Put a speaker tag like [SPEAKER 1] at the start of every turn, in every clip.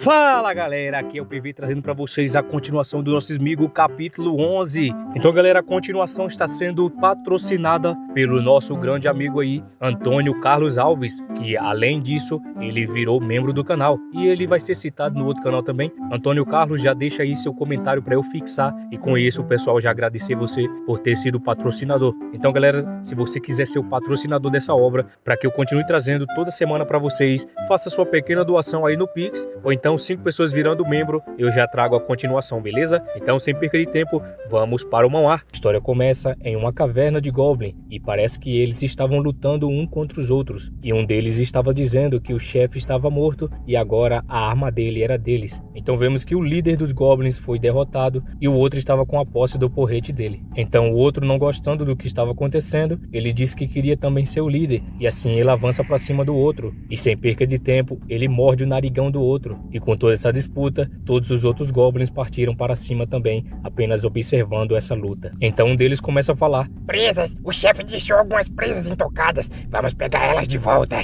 [SPEAKER 1] Fala galera, aqui é o PV trazendo para vocês a continuação do nosso Sméagol capítulo 11. Então galera, a continuação está sendo patrocinada pelo nosso grande amigo aí, Antônio Carlos Alves, que além disso, ele virou membro do canal e ele vai ser citado no outro canal também. Antônio Carlos, já deixa aí seu comentário para eu fixar e com isso o pessoal já agradecer você por ter sido patrocinador. Então galera, se você quiser ser o patrocinador dessa obra, para que eu continue trazendo toda semana para vocês, faça sua pequena doação aí no Pix, ou então 5 pessoas virando membro, eu já trago a continuação, beleza? Então, sem perder tempo, vamos para o Manhwa. A história começa em uma caverna de Goblin e parece que eles estavam lutando um contra os outros. E um deles estava dizendo que o chefe estava morto e agora a arma dele era deles. Então vemos que o líder dos Goblins foi derrotado e o outro estava com a posse do porrete dele. Então o outro, não gostando do que estava acontecendo, ele disse que queria também ser o líder e assim ele avança para cima do outro. E sem perca de tempo, ele morde o narigão do outro. E com toda essa disputa, todos os outros Goblins partiram para cima também, apenas observando essa luta. Então um deles começa a falar:
[SPEAKER 2] presas, o chefe deixou algumas presas intocadas, vamos pegar elas de volta.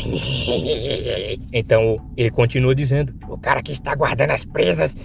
[SPEAKER 1] Então ele continua dizendo:
[SPEAKER 2] o cara que está guardando as presas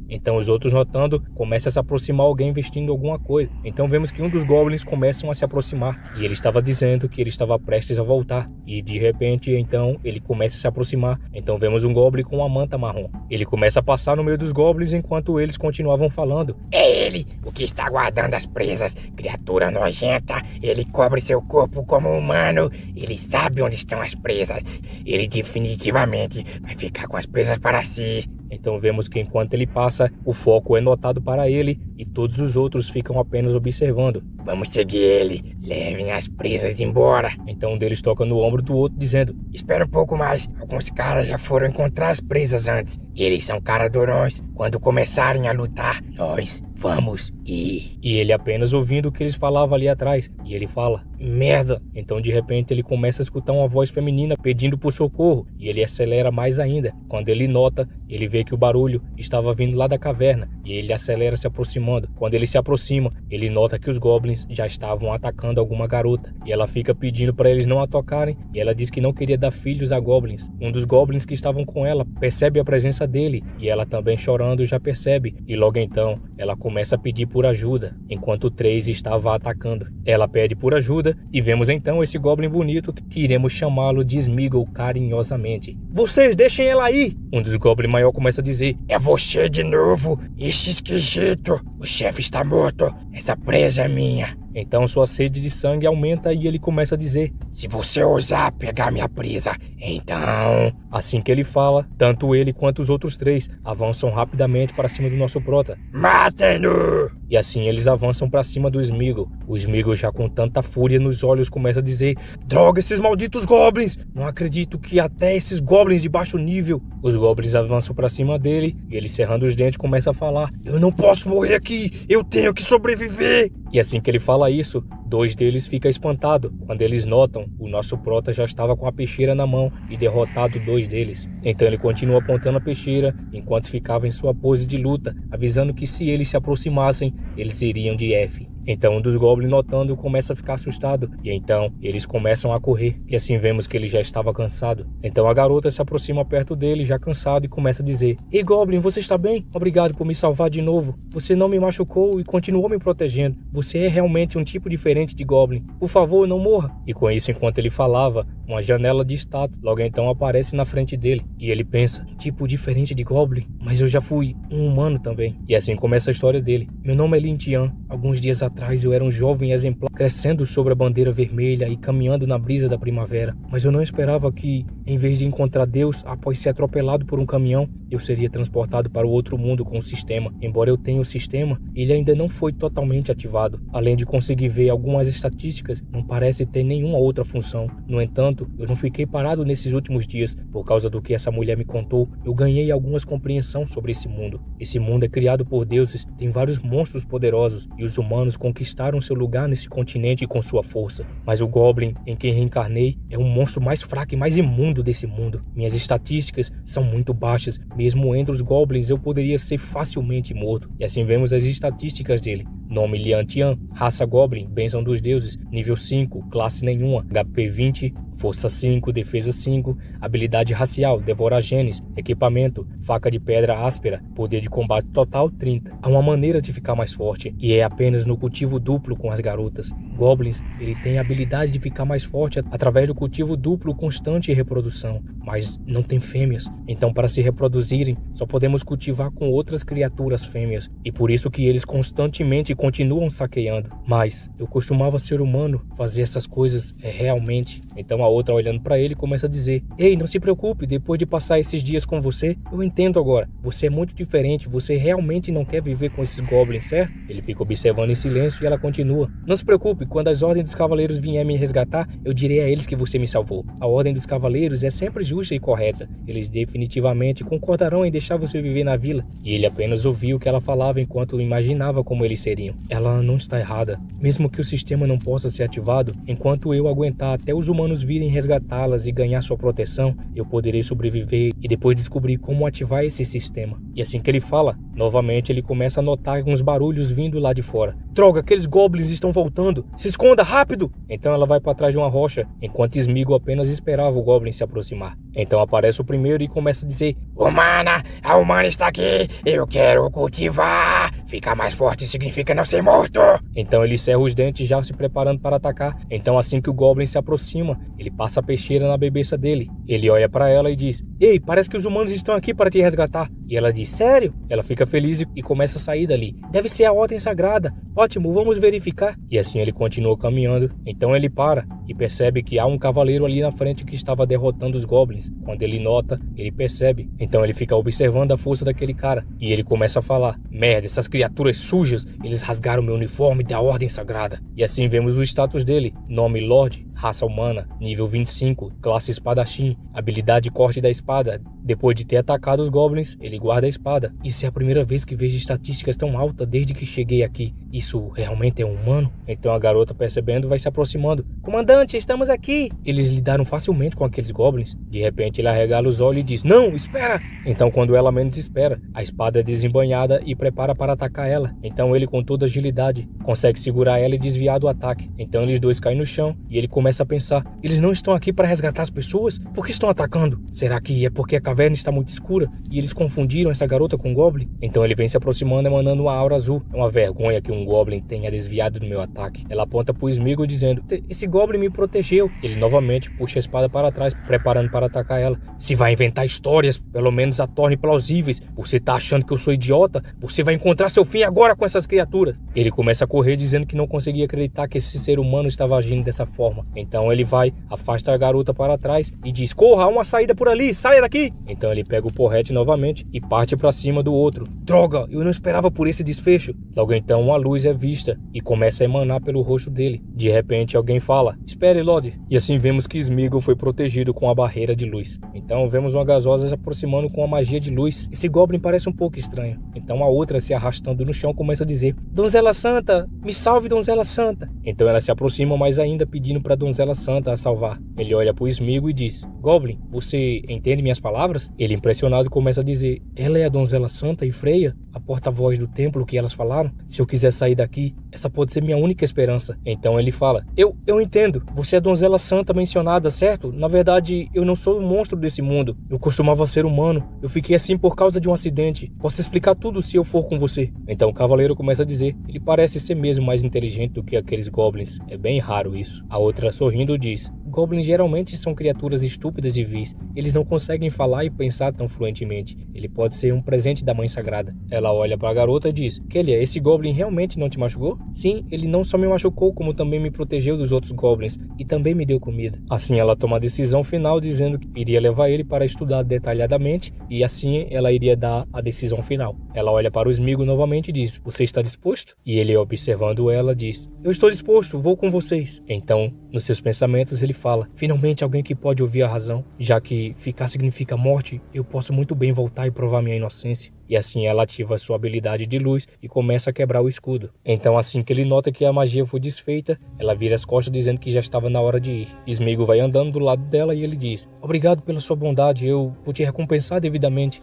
[SPEAKER 1] Então os outros, notando, começam a se aproximar alguém vestindo alguma coisa. Então vemos que um dos Goblins começam a se aproximar e ele estava dizendo que ele estava prestes a voltar. E de repente, então, ele começa a se aproximar. Então vemos um Goblin com uma manta marrom. Ele começa a passar no meio dos Goblins enquanto eles continuavam falando.
[SPEAKER 2] É ele, o que está guardando as presas, criatura nojenta. Ele cobre seu corpo como humano. Ele sabe onde estão as presas. Ele definitivamente vai ficar com as presas para si.
[SPEAKER 1] Então vemos que enquanto ele passa, o foco é notado para ele e todos os outros ficam apenas observando.
[SPEAKER 2] Vamos seguir ele, levem as presas embora.
[SPEAKER 1] Então um deles toca no ombro do outro dizendo:
[SPEAKER 2] espera um pouco mais, alguns caras já foram encontrar as presas antes. Eles são cara durões, quando começarem a lutar, nós vamos ir.
[SPEAKER 1] E ele apenas ouvindo o que eles falavam ali atrás, e ele fala: merda. Então de repente ele começa a escutar uma voz feminina pedindo por socorro, e ele acelera mais ainda. Quando ele nota, ele vê que o barulho estava vindo lá da caverna, e ele acelera se aproximando. Quando ele se aproxima, ele nota que os Goblins já estavam atacando alguma garota, e ela fica pedindo para eles não a tocarem, e ela diz que não queria dar filhos a Goblins. Um dos Goblins que estavam com ela percebe a presença dele, e ela também chorando já percebe, e logo então ela começa a pedir por ajuda, enquanto o 3 estava atacando. Ela pede por ajuda, e vemos então esse Goblin bonito que iremos chamá-lo de Sméagol carinhosamente. Vocês deixem ela aí! Um dos Goblins maior começa a dizer:
[SPEAKER 2] é você de novo, esse esquisito, o chefe está morto, essa presa é minha.
[SPEAKER 1] Então sua sede de sangue aumenta e ele começa a dizer:
[SPEAKER 2] se você ousar pegar minha presa, então...
[SPEAKER 1] Assim que ele fala, tanto ele quanto os outros 3 avançam rapidamente para cima do nosso prota.
[SPEAKER 2] Matem-no!
[SPEAKER 1] E assim eles avançam para cima do Sméagol. O Sméagol, já com tanta fúria nos olhos, começa a dizer: droga, esses malditos Goblins! Não acredito que até esses Goblins de baixo nível... Os Goblins avançam para cima dele e ele, cerrando os dentes, começa a falar: eu não posso morrer aqui, eu tenho que sobreviver! E assim que ele fala isso, 2 deles ficam espantados quando eles notam o nosso prota já estava com a peixeira na mão e derrotado 2 deles. Então ele continua apontando a peixeira enquanto ficava em sua pose de luta, avisando que se eles se aproximassem, eles iriam de F. Então um dos Goblins, notando, começa a ficar assustado e então eles começam a correr e assim vemos que ele já estava cansado. Então a garota se aproxima perto dele já cansado e começa a dizer: ei Goblin, você está bem? Obrigado por me salvar de novo. Você não me machucou e continuou me protegendo. Você é realmente um tipo diferente de Goblin. Por favor, não morra. E com isso, enquanto ele falava, uma janela de estátua logo então aparece na frente dele e ele pensa: tipo diferente de Goblin? Mas eu já fui um humano também. E assim começa a história dele. Meu nome é Lin Tian. Alguns dias atrás eu era um jovem exemplar crescendo sobre a bandeira vermelha e caminhando na brisa da primavera. Mas eu não esperava que, em vez de encontrar Deus após ser atropelado por um caminhão, eu seria transportado para o outro mundo com o sistema. Embora eu tenha o sistema, ele ainda não foi totalmente ativado. Além de conseguir ver algumas estatísticas, não parece ter nenhuma outra função. No entanto, eu não fiquei parado nesses últimos dias. Por causa do que essa mulher me contou, eu ganhei algumas compreensão sobre esse mundo. Esse mundo é criado por deuses, tem vários monstros poderosos, e os humanos conquistaram seu lugar nesse continente com sua força. Mas o Goblin em quem reencarnei é um monstro mais fraco e mais imundo desse mundo. Minhas estatísticas são muito baixas. Mesmo entre os Goblins eu poderia ser facilmente morto. E assim vemos as estatísticas dele. nome Lian Tian, raça Goblin, bênção dos deuses, nível 5, classe nenhuma, HP 20, força 5, defesa 5, habilidade racial, devora genes, equipamento, faca de pedra áspera, poder de combate total 30. Há uma maneira de ficar mais forte, e é apenas no cultivo duplo com as garotas. Goblins, ele tem a habilidade de ficar mais forte através do cultivo duplo constante e reprodução, mas não tem fêmeas. Então, para se reproduzirem, só podemos cultivar com outras criaturas fêmeas, e por isso que eles constantemente continuam saqueando. Mas eu costumava ser humano fazer essas coisas realmente. Então a outra, olhando para ele, começa a dizer: ei, não se preocupe, depois de passar esses dias com você, eu entendo agora, você é muito diferente, você realmente não quer viver com esses goblins, certo? Ele fica observando em silêncio e ela continua: não se preocupe, quando as ordens dos cavaleiros vierem me resgatar, eu direi a eles que você me salvou. A ordem dos cavaleiros é sempre justa e correta, eles definitivamente concordarão em deixar você viver na vila. E ele apenas ouviu o que ela falava enquanto imaginava como eles seriam. Ela não está errada, mesmo que o sistema não possa ser ativado, enquanto eu aguentar até os humanos virem resgatá-las e ganhar sua proteção, eu poderei sobreviver e depois descobrir como ativar esse sistema. E assim que ele fala, novamente ele começa a notar alguns barulhos vindo lá de fora. Droga, aqueles goblins estão voltando! Se esconda, rápido! Então ela vai para trás de uma rocha, enquanto Sméagol apenas esperava o goblin se aproximar. Então aparece o primeiro e começa a dizer:
[SPEAKER 2] Humana, a humana está aqui, eu quero cultivar. Ficar mais forte significa não ser morto.
[SPEAKER 1] Então ele cerra os dentes já se preparando para atacar. Então assim que o goblin se aproxima, ele passa a peixeira na bebeça dele. Ele olha para ela e diz: ei, parece que os humanos estão aqui para te resgatar. E ela diz: sério? Ela fica feliz e começa a sair dali. Deve ser a ordem sagrada. Ótimo, vamos verificar. E assim ele continua caminhando. Então ele para e percebe que há um cavaleiro ali na frente que estava derrotando os goblins. Quando ele nota, ele percebe. Então ele fica observando a força daquele cara. E ele começa a falar: merda, essas criaturas sujas, eles rasgaram meu uniforme da ordem sagrada. E assim vemos o status dele: nome Lorde, raça humana, nível 25, classe espadachim, habilidade corte da espada. Depois de ter atacado os goblins, ele guarda a espada. Isso é a primeira vez que vejo estatísticas tão altas desde que cheguei aqui. Isso realmente é um humano? Então a garota, percebendo, vai se aproximando. Comandante, estamos aqui! Eles lidaram facilmente com aqueles goblins. De repente ele arregala os olhos e diz: não, espera! Então quando ela menos espera, a espada é desembanhada e prepara para atacar ela. Então ele, com toda agilidade, consegue segurar ela e desviar do ataque. Então eles dois caem no chão e ele começa a pensar: eles não estão aqui para resgatar as pessoas? Por que estão atacando? Será que é porque a caverna está muito escura e eles confundiram essa garota com um goblin? Então ele vem se aproximando, emanando uma aura azul. É uma vergonha que um goblin tenha desviado do meu ataque. Ela aponta pro Sméagol dizendo: esse goblin me protegeu. Ele novamente puxa a espada para trás, preparando para atacar ela. Se vai inventar histórias, pelo menos a torne plausíveis. Você tá achando que eu sou idiota? Você vai encontrar seu fim agora com essas criaturas. Ele começa a correr dizendo que não conseguia acreditar que esse ser humano estava agindo dessa forma. Então ele vai, afasta a garota para trás e diz: corra, há uma saída por ali, saia daqui! Então ele pega o porrete novamente e parte para cima do outro. Droga, eu não esperava por esse desfecho. Logo então uma luz é vista e começa a emanar pelo rosto dele. De repente alguém fala: espere, Lorde. E assim vemos que Sméagol foi protegido com a barreira de luz. Então vemos uma gasosa se aproximando com a magia de luz. Esse goblin parece um pouco estranho. Então a outra, se arrastando no chão, começa a dizer: Donzela Santa, me salve, Donzela Santa. Então ela se aproxima mais ainda, pedindo para Donzela Santa a salvar. Ele olha para o Sméagol e diz: Goblin, você entende minhas palavras? Ele, impressionado, começa a dizer: ela é a Donzela Santa e Freya, a porta-voz do templo que elas falaram? Se eu quiser sair daqui, essa pode ser minha única esperança. Então ele fala: eu entendo, você é a Donzela Santa mencionada, certo? Na verdade, eu não sou um monstro desse mundo. Eu costumava ser humano. Eu fiquei assim por causa de um acidente. Posso explicar tudo se eu for com você. Então o cavaleiro começa a dizer: ele parece ser mesmo mais inteligente do que aqueles goblins. É bem raro isso. A outra, sorrindo, diz: goblins geralmente são criaturas estúpidas e vis. Eles não conseguem falar e pensar tão fluentemente. Ele pode ser um presente da Mãe Sagrada. Ela olha para a garota e diz: Kellia, esse goblin realmente não te machucou? Sim, ele não só me machucou, como também me protegeu dos outros goblins e também me deu comida. Assim ela toma a decisão final, dizendo que iria levar ele para estudar detalhadamente e assim ela iria dar a decisão final. Ela olha para o Sméagol novamente e diz: você está disposto? E ele, observando ela, diz: eu estou disposto, vou com vocês. Então, nos seus pensamentos, ele fala: finalmente alguém que pode ouvir a razão. Já que ficar significa morte, eu posso muito bem voltar e provar minha inocência. e assim ela ativa sua habilidade de luz e começa a quebrar o escudo. Então assim que ele nota que a magia foi desfeita, ela vira as costas dizendo que já estava na hora de ir. Sméagol vai andando do lado dela e ele diz: obrigado pela sua bondade, eu vou te recompensar devidamente.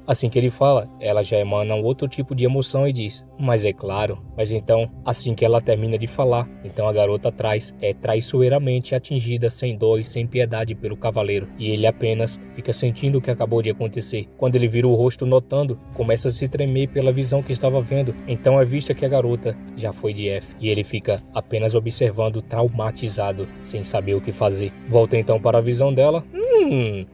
[SPEAKER 1] Assim que ele fala, ela já emana um outro tipo de emoção e diz: mas é claro. Mas então, assim que ela termina de falar, então a garota é traiçoeiramente atingida sem dó e sem piedade pelo cavaleiro, e ele apenas fica sentindo o que acabou de acontecer. Quando ele vira o rosto notando, começa a se tremer pela visão que estava vendo. Então é vista que a garota já foi de F, e ele fica apenas observando, traumatizado, sem saber o que fazer. Volta então para a visão dela.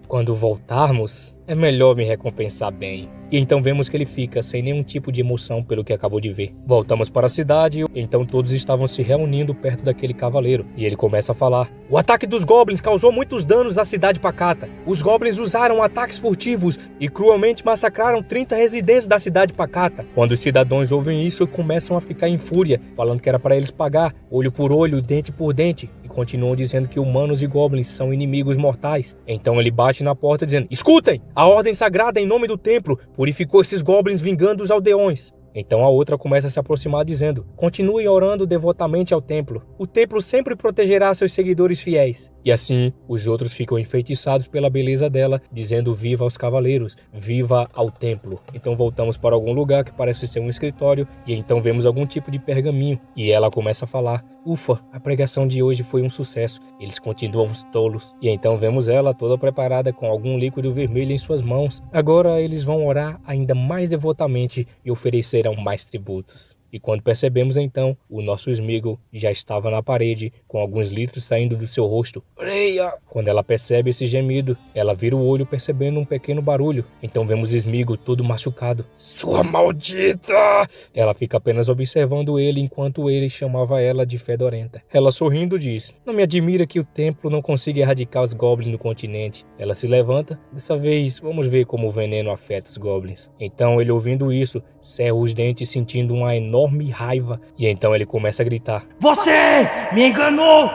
[SPEAKER 1] Quando voltarmos, é melhor me recompensar bem. E então vemos que ele fica sem nenhum tipo de emoção pelo que acabou de ver. Voltamos para a cidade, então todos estavam se reunindo perto daquele cavaleiro. E ele começa a falar: o ataque dos goblins causou muitos danos à cidade pacata. Os goblins usaram ataques furtivos e cruelmente massacraram 30 residentes da cidade pacata. Quando os cidadãos ouvem isso, começam a ficar em fúria, falando que era para eles pagar, olho por olho, dente por dente. E continuam dizendo que humanos e goblins são inimigos mortais. Então ele bate na porta dizendo: escutem! A ordem sagrada em nome do templo purificou esses goblins vingando os aldeões. Então a outra começa a se aproximar dizendo: continuem orando devotamente ao templo. O templo sempre protegerá seus seguidores fiéis. E assim, os outros ficam enfeitiçados pela beleza dela, dizendo viva aos cavaleiros, viva ao templo. Então voltamos para algum lugar que parece ser um escritório, e então vemos algum tipo de pergaminho. E ela começa a falar: ufa, a pregação de hoje foi um sucesso. Eles continuam tolos. E então vemos ela toda preparada com algum líquido vermelho em suas mãos. Agora eles vão orar ainda mais devotamente e oferecerão mais tributos. E quando percebemos então, o nosso Sméagol já estava na parede, com alguns litros saindo do seu rosto. Freya! Quando ela percebe esse gemido, ela vira o olho percebendo um pequeno barulho. Então vemos Sméagol todo machucado. Sua maldita! Ela fica apenas observando ele enquanto ele chamava ela de fedorenta. Ela sorrindo diz: não me admira que o templo não consiga erradicar os goblins no continente. Ela se levanta. Dessa vez, vamos ver como o veneno afeta os goblins. Então ele, ouvindo isso, cerra os dentes sentindo uma enorme raiva, e então ele começa a gritar: você me enganou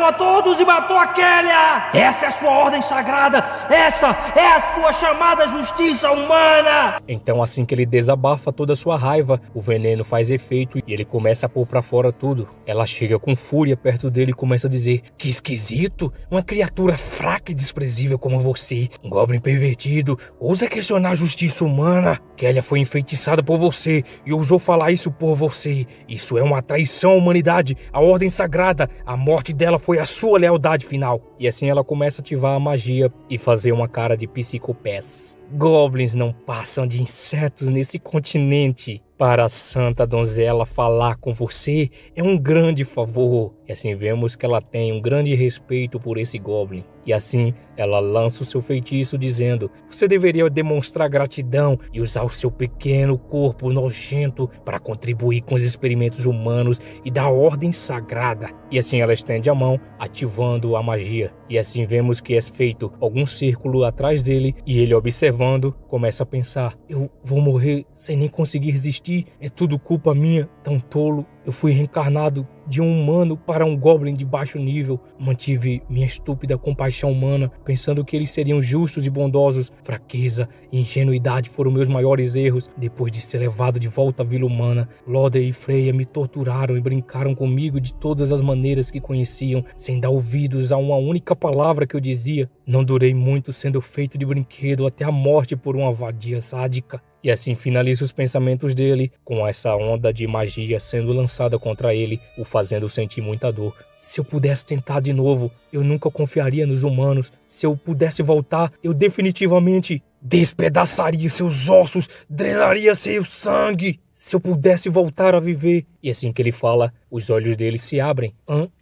[SPEAKER 1] a todos e matou a Kélia! Essa é a sua ordem sagrada, essa é a sua chamada justiça humana! Então assim que ele desabafa toda a sua raiva, o veneno faz efeito e ele começa a pôr pra fora tudo. Ela chega com fúria perto dele e começa a dizer: que esquisito, uma criatura fraca e desprezível como você, um goblin pervertido, ousa questionar a justiça humana. Kélia foi enfeitiçada por você e ousou falar isso por você. Isso é uma traição à humanidade, à ordem sagrada. A morte dela foi a sua lealdade final. E assim ela começa a ativar a magia e fazer uma cara de psicopés. Goblins não passam de insetos nesse continente. Para a santa donzela falar com você é um grande favor. E assim vemos que ela tem um grande respeito por esse goblin. E assim ela lança o seu feitiço dizendo: você deveria demonstrar gratidão e usar o seu pequeno corpo nojento para contribuir com os experimentos humanos e da ordem sagrada. E assim ela estende a mão, ativando a magia. E assim vemos que é feito algum círculo atrás dele, e ele, observando, começa a pensar: eu vou morrer sem nem conseguir resistir, é tudo culpa minha, tão tolo. Eu fui reencarnado de um humano para um goblin de baixo nível. Mantive minha estúpida compaixão humana, pensando que eles seriam justos e bondosos. Fraqueza e ingenuidade foram meus maiores erros. Depois de ser levado de volta à vila humana, Loder e Freya me torturaram e brincaram comigo de todas as maneiras que conheciam, sem dar ouvidos a uma única palavra que eu dizia. Não durei muito sendo feito de brinquedo até a morte por uma vadia sádica. E assim finaliza os pensamentos dele, com essa onda de magia sendo lançada contra ele, o fazendo sentir muita dor. Se eu pudesse tentar de novo, eu nunca confiaria nos humanos. Se eu pudesse voltar, eu definitivamente despedaçaria seus ossos, drenaria seu sangue. Se eu pudesse voltar a viver. E assim que ele fala, os olhos dele se abrem.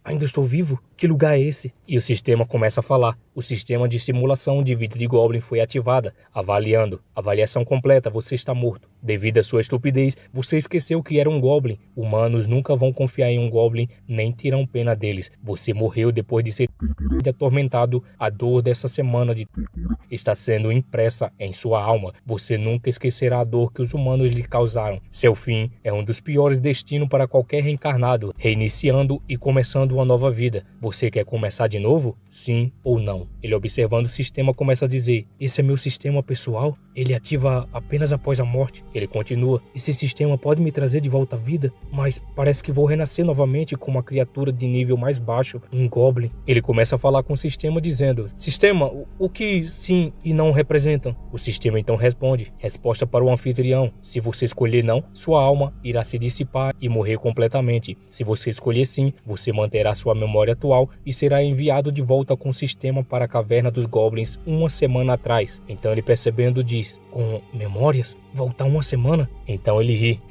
[SPEAKER 1] Ainda estou vivo? Que lugar é esse? E o sistema começa a falar. O sistema de simulação de vida de Goblin foi ativada. Avaliando. Avaliação completa, você está morto. Devido à sua estupidez, você esqueceu que era um Goblin. Humanos nunca vão confiar em um Goblin, nem terão pena deles. Você morreu depois de ser atormentado. A dor dessa semana de tortura está sendo impressa em sua alma. Você nunca esquecerá a dor que os humanos lhe causaram. Seu é o fim, é um dos piores destinos para qualquer reencarnado, reiniciando e começando uma nova vida. Você quer começar de novo? Sim ou não? Ele, observando o sistema, começa a dizer: esse é meu sistema pessoal? Ele ativa apenas após a morte. Ele continua: esse sistema pode me trazer de volta à vida, mas parece que vou renascer novamente como uma criatura de nível mais baixo, um goblin. Ele começa a falar com o sistema dizendo: sistema, o que sim e não representam? O sistema então responde: resposta para o anfitrião: se você escolher não, sua alma irá se dissipar e morrer completamente. Se você escolher sim, você manterá sua memória atual e será enviado de volta com o sistema para a caverna dos goblins uma semana atrás. Então ele, percebendo, diz: com memórias? Voltar uma semana? Então ele ri.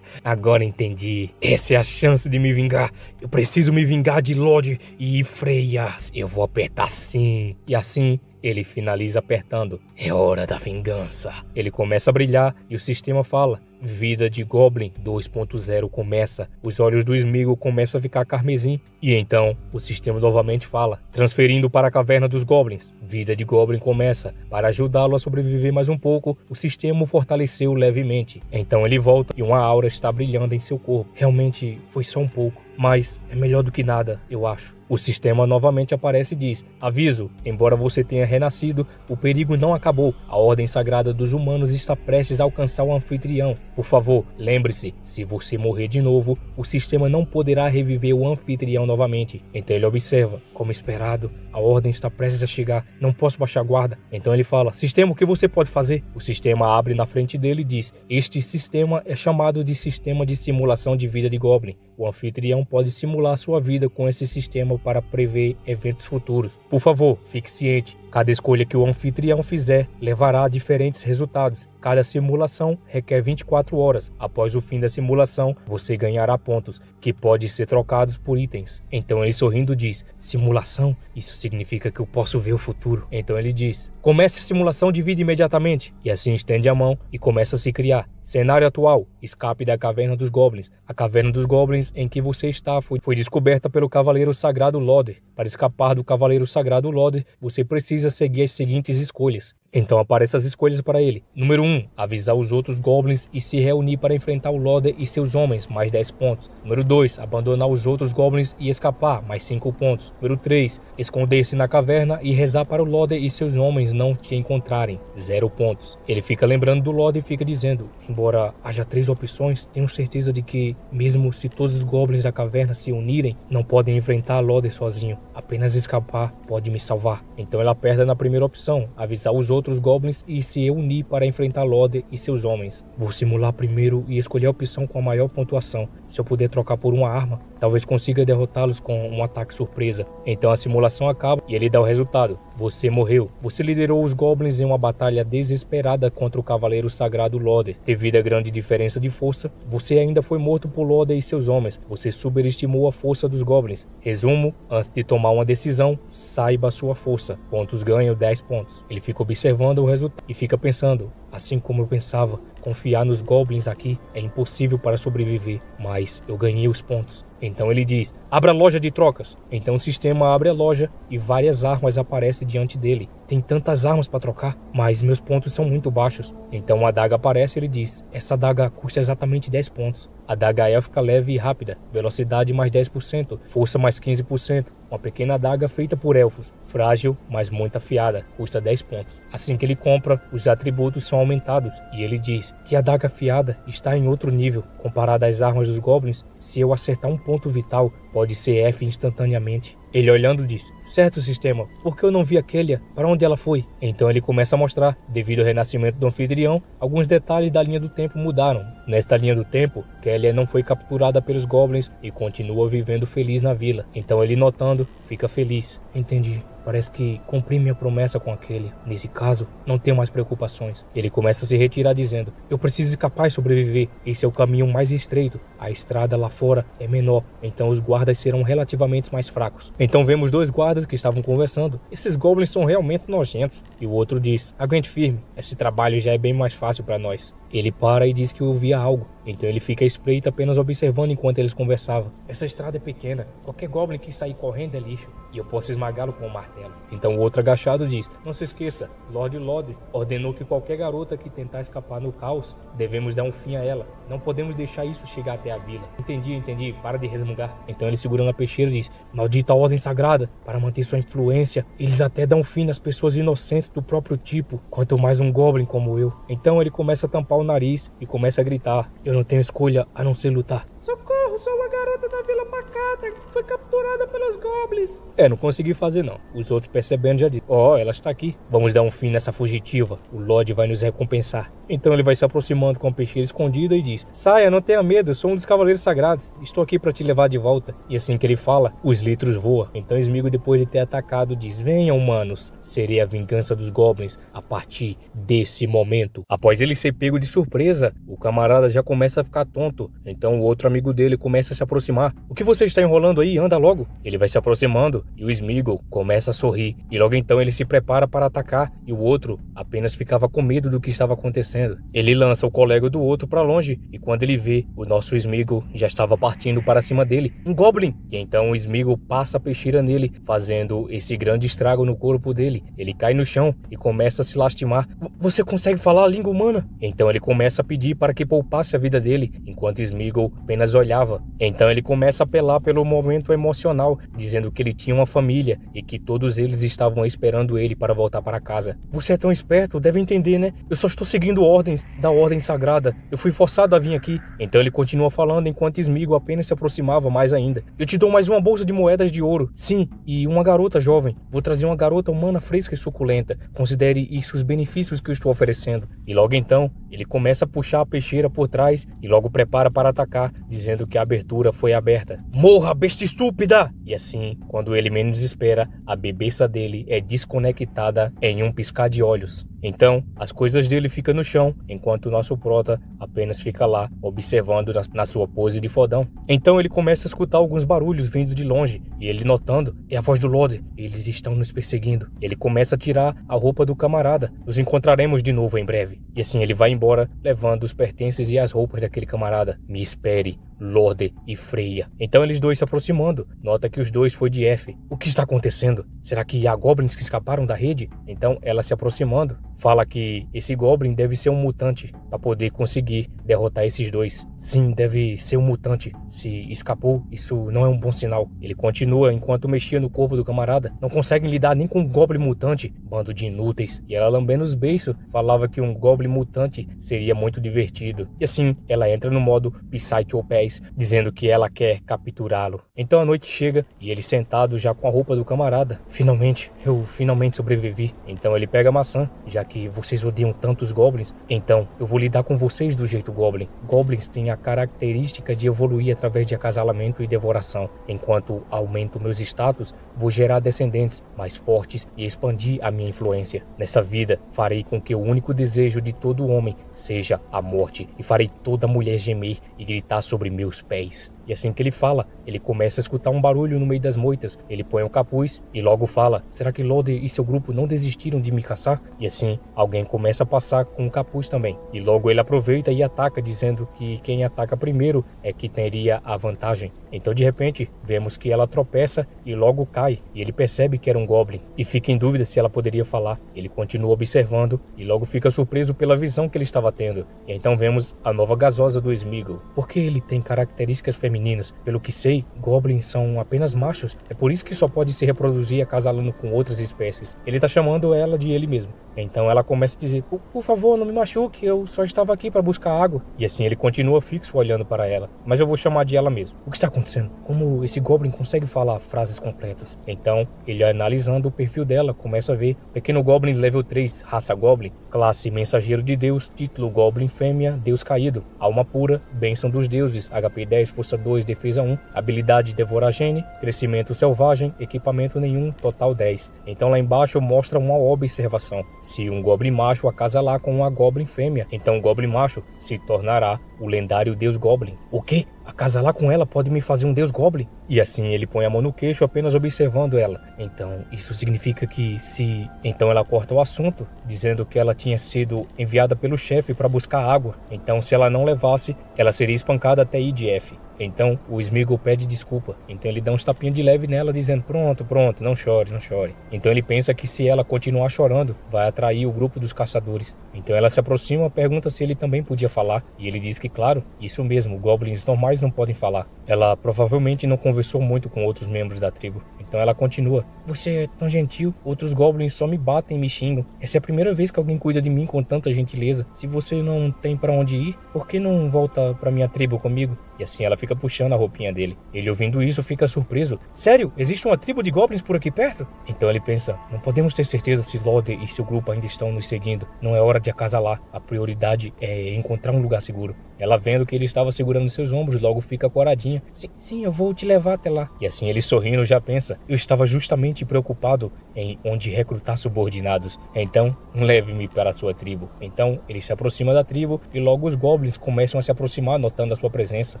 [SPEAKER 1] Agora entendi. Essa é a chance de me vingar. Eu preciso me vingar de Lorde e Freya. Eu vou apertar sim. E assim ele finaliza apertando: é hora da vingança. Ele começa a brilhar e o sistema fala: vida de Goblin 2.0 começa. Os olhos do Sméagol começam a ficar carmesim. E então o sistema novamente fala: transferindo para a caverna dos Goblins. Vida de Goblin começa. Para ajudá-lo a sobreviver mais um pouco, o sistema o fortaleceu levemente. Então ele volta e uma aura está brilhando em seu corpo. Realmente foi só um pouco, mas é melhor do que nada, eu acho. O sistema novamente aparece e diz: aviso, embora você tenha renascido, o perigo não acabou. A ordem sagrada dos humanos está prestes a alcançar o anfitrião. Por favor, lembre-se, se você morrer de novo, o sistema não poderá reviver o anfitrião novamente. Então ele observa: como esperado, a ordem está prestes a chegar, não posso baixar a guarda. Então ele fala: sistema, o que você pode fazer? O sistema abre na frente dele e diz: este sistema é chamado de sistema de simulação de vida de Goblin. O anfitrião pode simular sua vida com esse sistema para prever eventos futuros. Por favor, fique ciente. Cada escolha que o anfitrião fizer levará a diferentes resultados. Cada simulação requer 24 horas. Após o fim da simulação, você ganhará pontos, que podem ser trocados por itens. Então ele, sorrindo, diz: simulação? Isso significa que eu posso ver o futuro. Então ele diz: comece a simulação de vida imediatamente. E assim estende a mão e começa a se criar. Cenário atual: escape da caverna dos goblins. A caverna dos goblins em que você está foi descoberta pelo Cavaleiro Sagrado Loder. Para escapar do Cavaleiro Sagrado Loder, você precisa seguir as seguintes escolhas. Então aparecem as escolhas para ele. Número 1, avisar os outros goblins e se reunir para enfrentar o Loder e seus homens, mais 10 pontos. Número 2, abandonar os outros goblins e escapar, mais 5 pontos. Número 3, esconder-se na caverna e rezar para o Loder e seus homens não te encontrarem, 0 pontos. Ele fica lembrando do Loder e fica dizendo: embora haja 3 opções, tenho certeza de que, mesmo se todos os goblins da caverna se unirem, não podem enfrentar o Loder sozinho. Apenas escapar pode me salvar. Então ele aperta na primeira opção, avisar os outros goblins e se unir para enfrentar Loder e seus homens. Vou simular primeiro e escolher a opção com a maior pontuação. Se eu puder trocar por uma arma, talvez consiga derrotá-los com um ataque surpresa. Então a simulação acaba e ele dá o resultado: você morreu. Você liderou os goblins em uma batalha desesperada contra o Cavaleiro Sagrado Loder. Devido à grande diferença de força, você ainda foi morto por Loder e seus homens. Você superestimou a força dos goblins. Resumo: antes de tomar uma decisão, saiba a sua força. Pontos ganho, 10 pontos. Ele fica observando o resultado e fica pensando: assim como eu pensava, confiar nos goblins aqui é impossível para sobreviver, mas eu ganhei os pontos. Então ele diz: abra a loja de trocas. Então o sistema abre a loja e várias armas aparecem diante dele. Tem tantas armas para trocar, mas meus pontos são muito baixos. Então uma adaga aparece e ele diz: essa adaga custa exatamente 10 pontos. Adaga élfica leve e rápida, velocidade mais 10%, força mais 15%. Uma pequena adaga feita por elfos, frágil, mas muito afiada, custa 10 pontos. Assim que ele compra, os atributos são aumentados e ele diz que a adaga afiada está em outro nível. Comparada às armas dos goblins, se eu acertar um ponto vital, pode ser F instantaneamente. Ele, olhando, diz: certo, sistema, por que eu não vi a Kelia? Para onde ela foi? Então ele começa a mostrar: devido ao renascimento do anfitrião, alguns detalhes da linha do tempo mudaram. Nesta linha do tempo, Kelia não foi capturada pelos goblins e continua vivendo feliz na vila. Então ele, notando, fica feliz. Entendi. Parece que cumpri minha promessa com aquele. Nesse caso, não tenho mais preocupações. Ele começa a se retirar dizendo: eu preciso escapar e sobreviver. Esse é o caminho mais estreito. A estrada lá fora é menor, então os guardas serão relativamente mais fracos. Então vemos 2 guardas que estavam conversando. Esses goblins são realmente nojentos. E o outro diz: aguente firme, esse trabalho já é bem mais fácil para nós. Ele para e diz que ouvia algo. Então ele fica à espreita apenas observando enquanto eles conversavam. Essa estrada é pequena, qualquer goblin que sair correndo é lixo, e eu posso esmagá-lo com um martelo. Então o outro agachado diz: não se esqueça, Lord Lode ordenou que qualquer garota que tentar escapar no caos, devemos dar um fim a ela. Não podemos deixar isso chegar até a vila. Entendi, para de resmungar. Então ele segurando a peixeira diz: maldita ordem sagrada, para manter sua influência, eles até dão fim nas pessoas inocentes do próprio tipo, quanto mais um goblin como eu. Então ele começa a tampar o nariz e começa a gritar: eu não tenho escolha a não ser lutar. Socorro, sou uma garota da Vila Pacata que foi capturada pelos goblins. Não consegui fazer não. Os outros percebendo já dizem: ela está aqui. Vamos dar um fim nessa fugitiva. O Lorde vai nos recompensar. Então ele vai se aproximando com a peixeira escondida e diz: saia, não tenha medo, eu sou um dos cavaleiros sagrados. Estou aqui para te levar de volta. E assim que ele fala, os litros voam. Então Sméagol, depois de ter atacado, diz: venham, humanos. Serei a vingança dos goblins a partir desse momento. Após ele ser pego de surpresa, o camarada já começa a ficar tonto. Então o outro amigo dele começa a se aproximar. O que você está enrolando aí? Anda logo. Ele vai se aproximando e o Sméagol começa a sorrir. E logo então ele se prepara para atacar e o outro apenas ficava com medo do que estava acontecendo. Ele lança o colega do outro para longe e quando ele vê, o nosso Sméagol já estava partindo para cima dele. Um goblin! E então o Sméagol passa a peixeira nele, fazendo esse grande estrago no corpo dele. Ele cai no chão e começa a se lastimar. Você consegue falar a língua humana? Então ele começa a pedir para que poupasse a vida dele, enquanto Sméagol apenas olhava. Então ele começa a apelar pelo momento emocional, dizendo que ele tinha uma família e que todos eles estavam esperando ele para voltar para casa. Você é tão esperto, deve entender, né? Eu só estou seguindo ordens da ordem sagrada. Eu fui forçado a vir aqui. Então ele continua falando enquanto Sméagol apenas se aproximava mais ainda. Eu te dou mais uma bolsa de moedas de ouro. Sim, e uma garota jovem. Vou trazer uma garota humana fresca e suculenta. Considere isso os benefícios que eu estou oferecendo. E logo então, ele começa a puxar a peixeira por trás e logo prepara para atacar, dizendo que a abertura foi aberta. Morra, besta estúpida! E assim, quando ele menos espera, a bebeça dele é desconectada em um piscar de olhos. Então, as coisas dele ficam no chão, enquanto o nosso prota apenas fica lá, observando na sua pose de fodão. Então ele começa a escutar alguns barulhos vindo de longe, e ele notando, é a voz do Lorde, eles estão nos perseguindo. Ele começa a tirar a roupa do camarada, nos encontraremos de novo em breve. E assim ele vai embora, levando os pertences e as roupas daquele camarada. Me espere, Lorde e Freya. Então eles dois se aproximando, nota que os dois foi de F. O que está acontecendo? Será que há goblins que escaparam da rede? Então ela se aproximando, fala que esse goblin deve ser um mutante para poder conseguir derrotar esses dois. Sim, deve ser um mutante. Se escapou, isso não é um bom sinal. Ele continua enquanto mexia no corpo do camarada. Não conseguem lidar nem com um goblin mutante, bando de inúteis. E ela lambendo os beiços, falava que um goblin mutante seria muito divertido. E assim, ela entra no modo Psycho-Pass, dizendo que ela quer capturá-lo. Então a noite chega e ele sentado já com a roupa do camarada. Finalmente, eu sobrevivi. Então ele pega a maçã, já que vocês odeiam tanto os goblins, então eu vou lidar com vocês do jeito goblin. Goblins têm a característica de evoluir através de acasalamento e devoração. Enquanto aumento meus status, vou gerar descendentes mais fortes e expandir a minha influência. Nessa vida, farei com que o único desejo de todo homem seja a morte, e farei toda mulher gemer e gritar sobre meus pés. E assim que ele fala, ele começa a escutar um barulho no meio das moitas. Ele põe o capuz e logo fala: será que Lorde e seu grupo não desistiram de me caçar? E assim, alguém começa a passar com o capuz também. E logo ele aproveita e ataca, dizendo que quem ataca primeiro é que teria a vantagem. Então de repente, vemos que ela tropeça e logo cai. E ele percebe que era um goblin e fica em dúvida se ela poderia falar. Ele continua observando e logo fica surpreso pela visão que ele estava tendo. E então vemos a nova gasosa do Sméagol. Porque ele tem características femininas. Pelo que sei, goblins são apenas machos. É por isso que só pode se reproduzir acasalando com outras espécies. Ele tá chamando ela de ele mesmo. Então ela começa a dizer: por favor, não me machuque, eu só estava aqui para buscar água. E assim ele continua fixo olhando para ela. Mas eu vou chamar de ela mesmo. O que está acontecendo? Como esse goblin consegue falar frases completas? Então, ele analisando o perfil dela, começa a ver: pequeno goblin level 3, raça goblin, classe mensageiro de Deus, título goblin fêmea, Deus caído, alma pura, bênção dos deuses, HP 10, força 2, defesa 1, habilidade devorar gene, crescimento selvagem, equipamento nenhum, total 10. Então lá embaixo mostra uma observação: se um goblin macho acasalar com uma goblin fêmea, então o goblin macho se tornará o lendário Deus Goblin. O quê? Acasalar com ela pode me fazer um Deus Goblin? E assim ele põe a mão no queixo apenas observando ela. Então isso significa que se... Então ela corta o assunto, dizendo que ela tinha sido enviada pelo chefe para buscar água. Então se ela não levasse, ela seria espancada até ir de F. Então o Sméagol pede desculpa. Então ele dá uns tapinhas de leve nela dizendo pronto, não chore, não chore. Então ele pensa que se ela continuar chorando, vai atrair o grupo dos caçadores. Então ela se aproxima, pergunta se ele também podia falar. E ele diz que claro, isso mesmo, goblins normais não podem falar. Ela provavelmente não conversou muito com outros membros da tribo. Então ela continua. Você é tão gentil, outros goblins só me batem e me xingam. Essa é a primeira vez que alguém cuida de mim com tanta gentileza. Se você não tem pra onde ir, por que não volta pra minha tribo comigo? E assim ela fica puxando a roupinha dele. Ele ouvindo isso fica surpreso. Sério? Existe uma tribo de goblins por aqui perto? Então ele pensa, não podemos ter certeza se Lode e seu grupo ainda estão nos seguindo. Não é hora de acasalar. A prioridade é encontrar um lugar seguro. Ela vendo que ele estava segurando seus ombros, logo fica coradinha. Sim, eu vou te levar até lá. E assim ele sorrindo já pensa, eu estava justamente preocupado em onde recrutar subordinados. Então, leve-me para a sua tribo. Então, ele se aproxima da tribo e logo os goblins começam a se aproximar, notando a sua presença.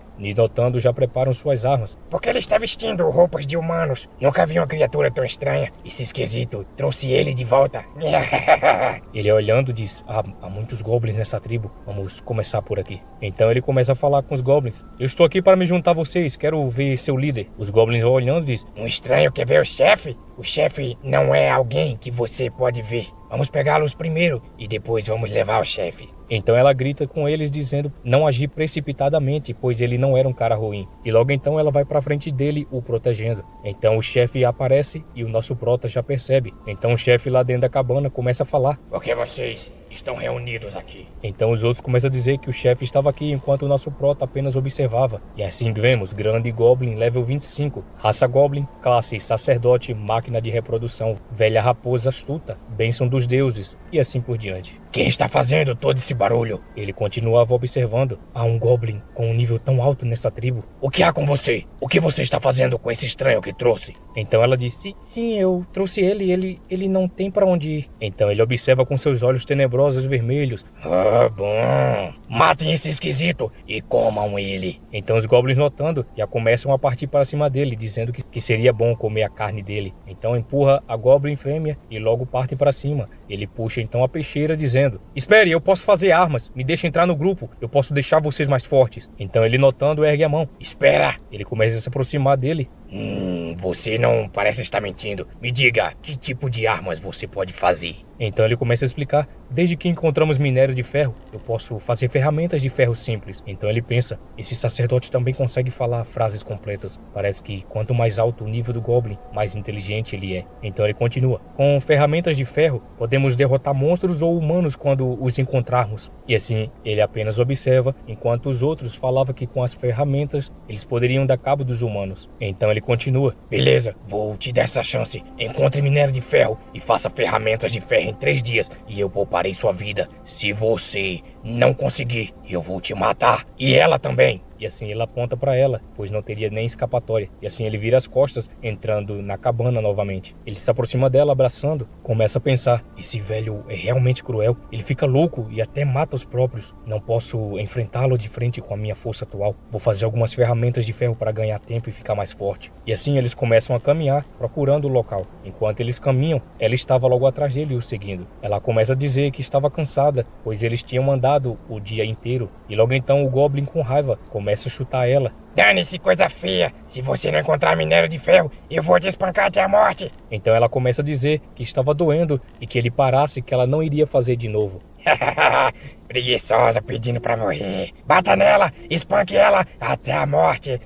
[SPEAKER 1] E notando, já preparam suas armas.
[SPEAKER 2] Porque ele está vestindo roupas de humanos. Nunca vi uma criatura tão estranha. Esse esquisito trouxe ele de volta.
[SPEAKER 1] Ele olhando diz, há muitos goblins nessa tribo. Vamos começar por aqui. Então ele começa a falar com os goblins. Eu estou aqui para me juntar a vocês, quero ver seu líder. Os goblins vão olhando e diz,
[SPEAKER 2] um estranho quer ver o chefe? O chefe não é alguém que você pode ver. Vamos pegá-los primeiro e depois vamos levar o chefe.
[SPEAKER 1] Então ela grita com eles dizendo não agir precipitadamente, pois ele não era um cara ruim. E logo então ela vai pra frente dele, o protegendo. Então o chefe aparece e o nosso prota já percebe. Então o chefe lá dentro da cabana começa a falar.
[SPEAKER 2] Por que vocês estão reunidos aqui?
[SPEAKER 1] Então os outros começam a dizer que o chefe estava aqui enquanto o nosso prota apenas observava. E assim vemos, grande goblin level 25, raça goblin, classe sacerdote, máquina de reprodução, velha raposa astuta, bênção dos deuses e assim por diante.
[SPEAKER 2] Quem está fazendo todo esse barulho?
[SPEAKER 1] Ele continuava observando. Há um goblin com um nível tão alto nessa tribo.
[SPEAKER 2] O que há com você? O que você está fazendo com esse estranho que trouxe?
[SPEAKER 1] Então ela disse, sim, eu trouxe ele não tem para onde ir. Então ele observa com seus olhos tenebrosos vermelhos.
[SPEAKER 2] Ah, bom. Matem esse esquisito e comam ele.
[SPEAKER 1] Então os goblins notando, já começam a partir para cima dele, dizendo que seria bom comer a carne dele. Então empurra a goblin fêmea e logo partem para cima. Ele puxa então a peixeira dizendo, espere, eu posso fazer armas, me deixa entrar no grupo, eu posso deixar vocês mais fortes. Então ele notando ergue a mão.
[SPEAKER 2] Espera!
[SPEAKER 1] Ele começa a se aproximar dele.
[SPEAKER 2] Você não parece estar mentindo. Me diga, que tipo de armas você pode fazer?
[SPEAKER 1] Então ele começa a explicar, desde que encontramos minério de ferro, eu posso fazer ferramentas de ferro simples. Então ele pensa, esse sacerdote também consegue falar frases completas. Parece que quanto mais alto o nível do goblin, mais inteligente ele é. Então ele continua, com ferramentas de ferro, podemos derrotar monstros ou humanos quando os encontrarmos. E assim, ele apenas observa, enquanto os outros falavam que com as ferramentas, eles poderiam dar cabo dos humanos. Então ele continua,
[SPEAKER 2] beleza, vou te dar essa chance. Encontre minério de ferro e faça ferramentas de ferro em 3 dias e eu pouparei sua vida. Se você não conseguir, eu vou te matar. E ela também.
[SPEAKER 1] E assim ele aponta para ela, pois não teria nem escapatória. E assim ele vira as costas, entrando na cabana novamente. Ele se aproxima dela, abraçando, começa a pensar, esse velho é realmente cruel. Ele fica louco e até mata os próprios. Não posso enfrentá-lo de frente com a minha força atual. Vou fazer algumas ferramentas de ferro para ganhar tempo e ficar mais forte. E assim eles começam a caminhar, procurando o local. Enquanto eles caminham, ela estava logo atrás dele e o seguindo. Ela começa a dizer que estava cansada, pois eles tinham andado o dia inteiro. E logo então o Goblin, com raiva, começa a chutar ela.
[SPEAKER 2] Dane-se, coisa feia! Se você não encontrar minério de ferro, eu vou te espancar até a morte!
[SPEAKER 1] Então ela começa a dizer que estava doendo e que ele parasse, que ela não iria fazer de novo.
[SPEAKER 2] Preguiçosa pedindo pra morrer. Bata nela, espanque ela até a morte.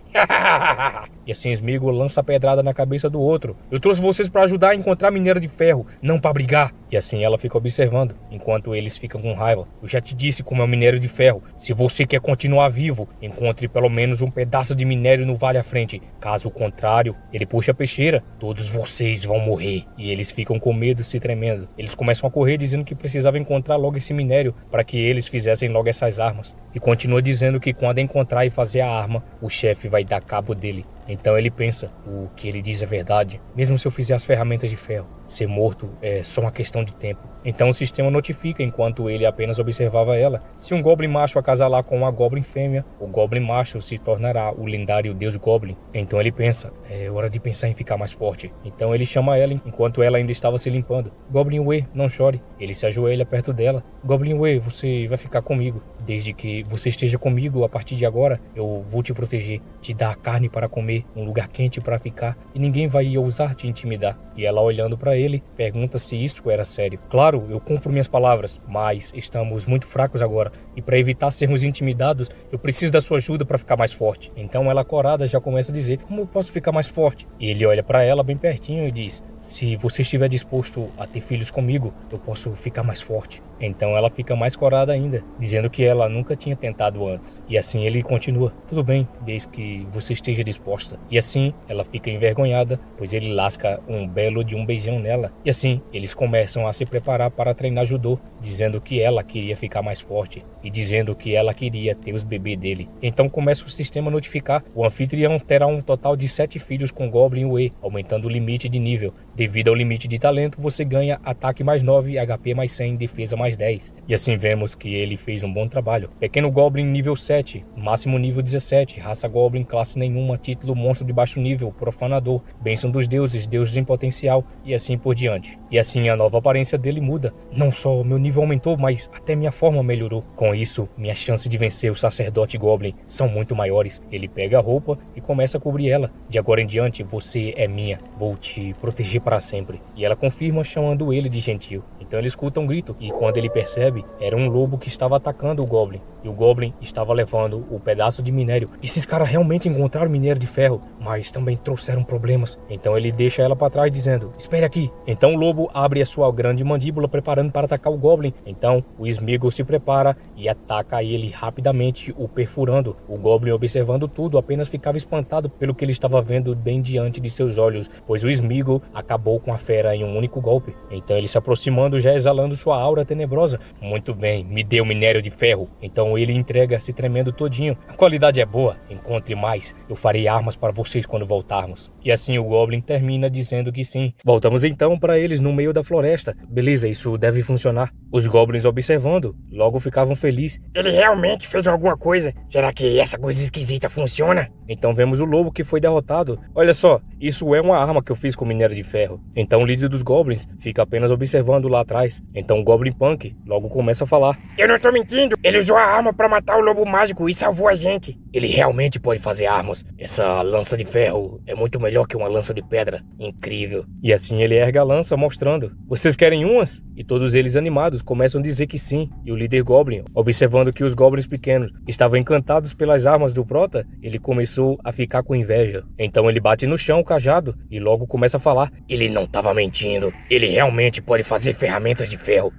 [SPEAKER 1] E assim Sméagol lança a pedrada na cabeça do outro. Eu trouxe vocês pra ajudar a encontrar minério de ferro, não pra brigar. E assim ela fica observando, enquanto eles ficam com raiva. Eu já te disse como é o minério de ferro. Se você quer continuar vivo, encontre pelo menos um pedaço de minério no vale à frente. Caso contrário, ele puxa a peixeira. Todos vocês vão morrer. E eles ficam com medo, se tremendo. Eles começam a correr dizendo que precisavam encontrar logo esse minério para que eles fizessem logo essas armas. E continua dizendo que quando encontrar e fazer a arma, o chefe vai dar cabo dele. Então ele pensa, o que ele diz é verdade. Mesmo se eu fizer as ferramentas de ferro, ser morto é só uma questão de tempo. Então o sistema notifica, enquanto ele apenas observava ela. Se um Goblin macho acasalar com uma Goblin fêmea, o Goblin macho se tornará o lendário Deus Goblin. Então ele pensa, é hora de pensar em ficar mais forte. Então ele chama ela enquanto ela ainda estava se limpando. Goblin Way, não chore. Ele se ajoelha perto dela. Goblin Way, você vai ficar comigo. Desde que você esteja comigo, a partir de agora, eu vou te proteger, te dar carne para comer, um lugar quente para ficar, e ninguém vai ousar te intimidar. E ela, olhando para ele, pergunta se isso era sério. Claro, eu cumpro minhas palavras, mas estamos muito fracos agora, e para evitar sermos intimidados, eu preciso da sua ajuda para ficar mais forte. Então ela, corada, já começa a dizer, como eu posso ficar mais forte? E ele olha para ela bem pertinho e diz, se você estiver disposto a ter filhos comigo, eu posso ficar mais forte. Então ela fica mais corada ainda, dizendo que ela nunca tinha tentado antes. E assim ele continua, tudo bem, desde que você esteja disposta. E assim ela fica envergonhada, pois ele lasca um belo de um beijão nela. E assim eles começam a se preparar para treinar judô, dizendo que ela queria ficar mais forte e dizendo que ela queria ter os bebês dele. Então começa o sistema a notificar, o anfitrião terá um total de 7 filhos com Goblin Way, aumentando o limite de nível. Devido ao limite de talento, você ganha ataque mais 9, HP mais 100, defesa mais 10. E assim vemos que ele fez um bom trabalho. Pequeno Goblin nível 7, máximo nível 17, raça Goblin, classe nenhuma, título monstro de baixo nível, profanador, bênção dos deuses, deuses em potencial e assim por diante. E assim a nova aparência dele muda. Não só meu nível aumentou, mas até minha forma melhorou. Com isso, minhas chances de vencer o sacerdote Goblin são muito maiores. Ele pega a roupa e começa a cobrir ela. De agora em diante, você é minha. Vou te proteger para sempre. E ela confirma, chamando ele de gentil. Então ele escuta um grito e quando ele percebe, era um lobo que estava atacando o Goblin. E o Goblin estava levando o pedaço de minério. Esses caras realmente encontraram minério de ferro, mas também trouxeram problemas. Então ele deixa ela para trás dizendo, espere aqui. Então o lobo abre a sua grande mandíbula preparando para atacar o Goblin. Então o Smeagol se prepara e ataca ele rapidamente, o perfurando. O Goblin, observando tudo, apenas ficava espantado pelo que ele estava vendo bem diante de seus olhos, pois o Smeagol acabou com a fera em um único golpe. Então ele se aproximando, já exalando sua aura tenebrosa. Muito bem, me dê o minério de ferro. Então ele entrega se tremendo todinho. A qualidade é boa, encontre mais. Eu farei armas para vocês quando voltarmos. E assim o Goblin termina dizendo que sim. Voltamos então para eles no meio da floresta. Beleza, isso deve funcionar. Os Goblins, observando, logo ficavam felizes.
[SPEAKER 2] Ele realmente fez alguma coisa. Será que essa coisa esquisita funciona?
[SPEAKER 1] Então vemos o lobo que foi derrotado. Olha só, isso é uma arma que eu fiz com minério de ferro. Então o líder dos Goblins fica apenas observando lá atrás. Então o Goblin Punk logo começa a falar.
[SPEAKER 2] Eu não tô mentindo. Ele usou a arma pra matar o lobo mágico e salvou a gente.
[SPEAKER 1] Ele realmente pode fazer armas. Essa lança de ferro é muito melhor que uma lança de pedra. Incrível. E assim ele ergue a lança mostrando. Vocês querem umas? E todos eles animados começam a dizer que sim. E o líder Goblin, observando que os Goblins pequenos estavam encantados pelas armas do Prota, ele começou a ficar com inveja. Então ele bate no chão o cajado e logo começa a falar. Ele não estava mentindo. Ele realmente pode fazer ferramentas de ferro.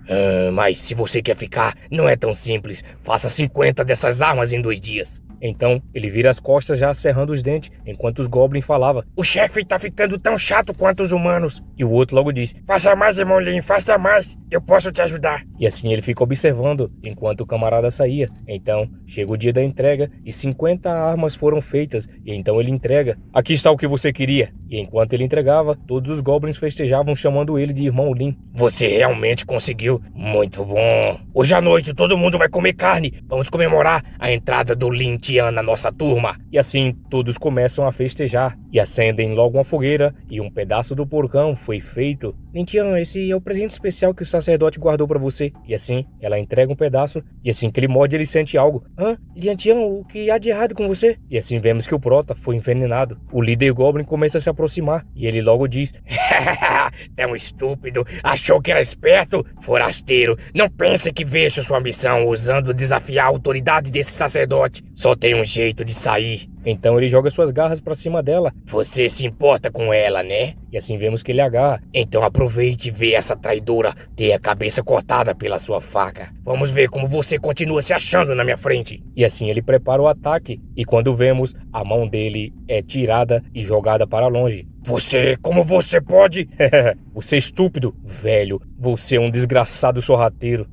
[SPEAKER 1] Mas se você quer ficar, não é tão simples. Faça 50 dessas armas em 2 dias. Então, ele vira as costas já cerrando os dentes, enquanto os Goblins falavam.
[SPEAKER 2] O chefe tá ficando tão chato quanto os humanos.
[SPEAKER 1] E o outro logo diz.
[SPEAKER 2] Faça mais, irmão Lin, faça mais. Eu posso te ajudar.
[SPEAKER 1] E assim ele fica observando, enquanto o camarada saía. Então, chega o dia da entrega e 50 armas foram feitas. E então ele entrega. Aqui está o que você queria. E enquanto ele entregava, todos os Goblins festejavam, chamando ele de irmão Lin.
[SPEAKER 2] Você realmente conseguiu. Muito bom. Hoje à noite todo mundo vai comer carne. Vamos comemorar a entrada do Lin na nossa turma.
[SPEAKER 1] E assim todos começam a festejar e acendem logo uma fogueira e um pedaço do porcão foi feito. Lintian, esse é o presente especial que o sacerdote guardou para você. E assim ela entrega um pedaço e assim que ele morde ele sente algo. Lintian, o que há de errado com você? E assim vemos que o Prota foi envenenado. O líder Goblin começa a se aproximar e ele logo diz.
[SPEAKER 2] É um estúpido, achou que era esperto? Forasteiro, não pense que vejo sua ambição usando desafiar a autoridade desse sacerdote. Só tem um jeito de sair.
[SPEAKER 1] Então ele joga suas garras pra cima dela.
[SPEAKER 2] Você se importa com ela, né?
[SPEAKER 1] E assim vemos que ele agarra.
[SPEAKER 2] Então aproveite e vê essa traidora ter a cabeça cortada pela sua faca. Vamos ver como você continua se achando na minha frente.
[SPEAKER 1] E assim ele prepara o ataque. E quando vemos, a mão dele é tirada e jogada para longe.
[SPEAKER 2] Como você pode?
[SPEAKER 1] Você é estúpido, velho. Você é um desgraçado sorrateiro.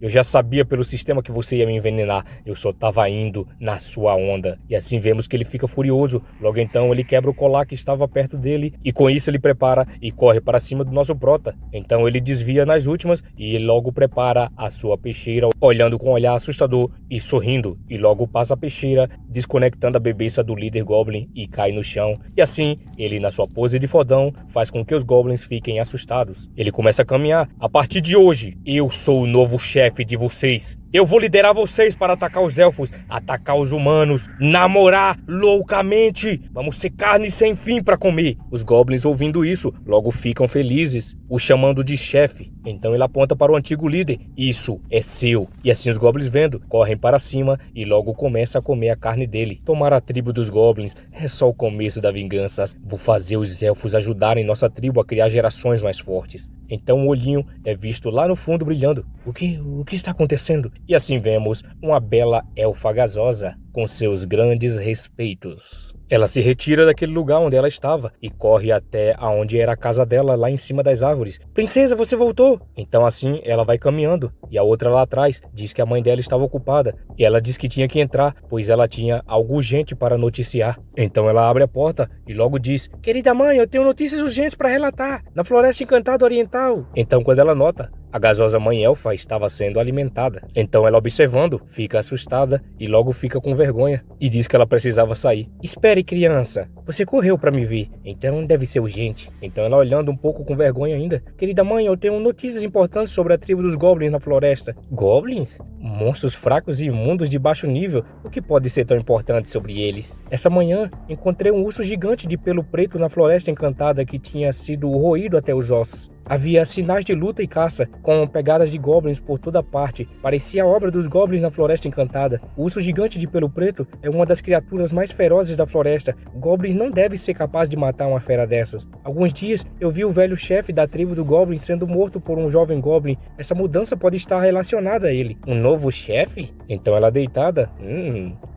[SPEAKER 1] Eu já sabia pelo sistema que você ia me envenenar. Eu só tava indo na sua onda. E assim vemos que ele fica furioso. Logo então ele quebra o colar que estava perto dele e com isso ele prepara e corre para cima do nosso prota. Então ele desvia nas últimas e logo prepara a sua peixeira, olhando com um olhar assustador e sorrindo. E logo passa a peixeira, desconectando a bebeça do líder Goblin e cai no chão. E assim, ele na sua pose de fodão faz com que os Goblins fiquem assustados. Ele começa a caminhar. A partir de hoje, eu sou o novo chefe de vocês. Eu vou liderar vocês para atacar os elfos, atacar os humanos, namorar loucamente. Vamos ser carne sem fim para comer. Os goblins ouvindo isso, logo ficam felizes, o chamando de chefe. Então ele aponta para o antigo líder. Isso é seu. E assim os goblins vendo, correm para cima e logo começa a comer a carne dele. Tomar a tribo dos goblins é só o começo da vingança. Vou fazer os elfos ajudarem nossa tribo a criar gerações mais fortes. Então o olhinho é visto lá no fundo brilhando. O que está acontecendo? E assim vemos uma bela elfa gasosa com seus grandes respeitos. Ela se retira daquele lugar onde ela estava e corre até aonde era a casa dela, lá em cima das árvores. Princesa, você voltou! Então assim ela vai caminhando e a outra lá atrás diz que a mãe dela estava ocupada e ela diz que tinha que entrar, pois ela tinha algo urgente para noticiar. Então ela abre a porta e logo diz: querida mãe, eu tenho notícias urgentes para relatar, na Floresta Encantada Oriental. Então quando ela nota, a gasosa mãe elfa estava sendo alimentada. Então ela observando, fica assustada e logo fica com vergonha e diz que ela precisava sair. Espere, criança, você correu para me ver, então deve ser urgente. Então ela olhando um pouco com vergonha ainda. Querida mãe, eu tenho notícias importantes sobre a tribo dos goblins na floresta. Goblins? Monstros fracos e imundos de baixo nível? O que pode ser tão importante sobre eles? Essa manhã encontrei um urso gigante de pelo preto na Floresta Encantada que tinha sido roído até os ossos. Havia sinais de luta e caça, com pegadas de goblins por toda parte. Parecia a obra dos goblins na Floresta Encantada. O urso gigante de pelo preto é uma das criaturas mais ferozes da floresta. Goblins não devem ser capazes de matar uma fera dessas. Alguns dias eu vi o velho chefe da tribo do Goblin sendo morto por um jovem Goblin. Essa mudança pode estar relacionada a ele. Um novo chefe? Então ela deitada?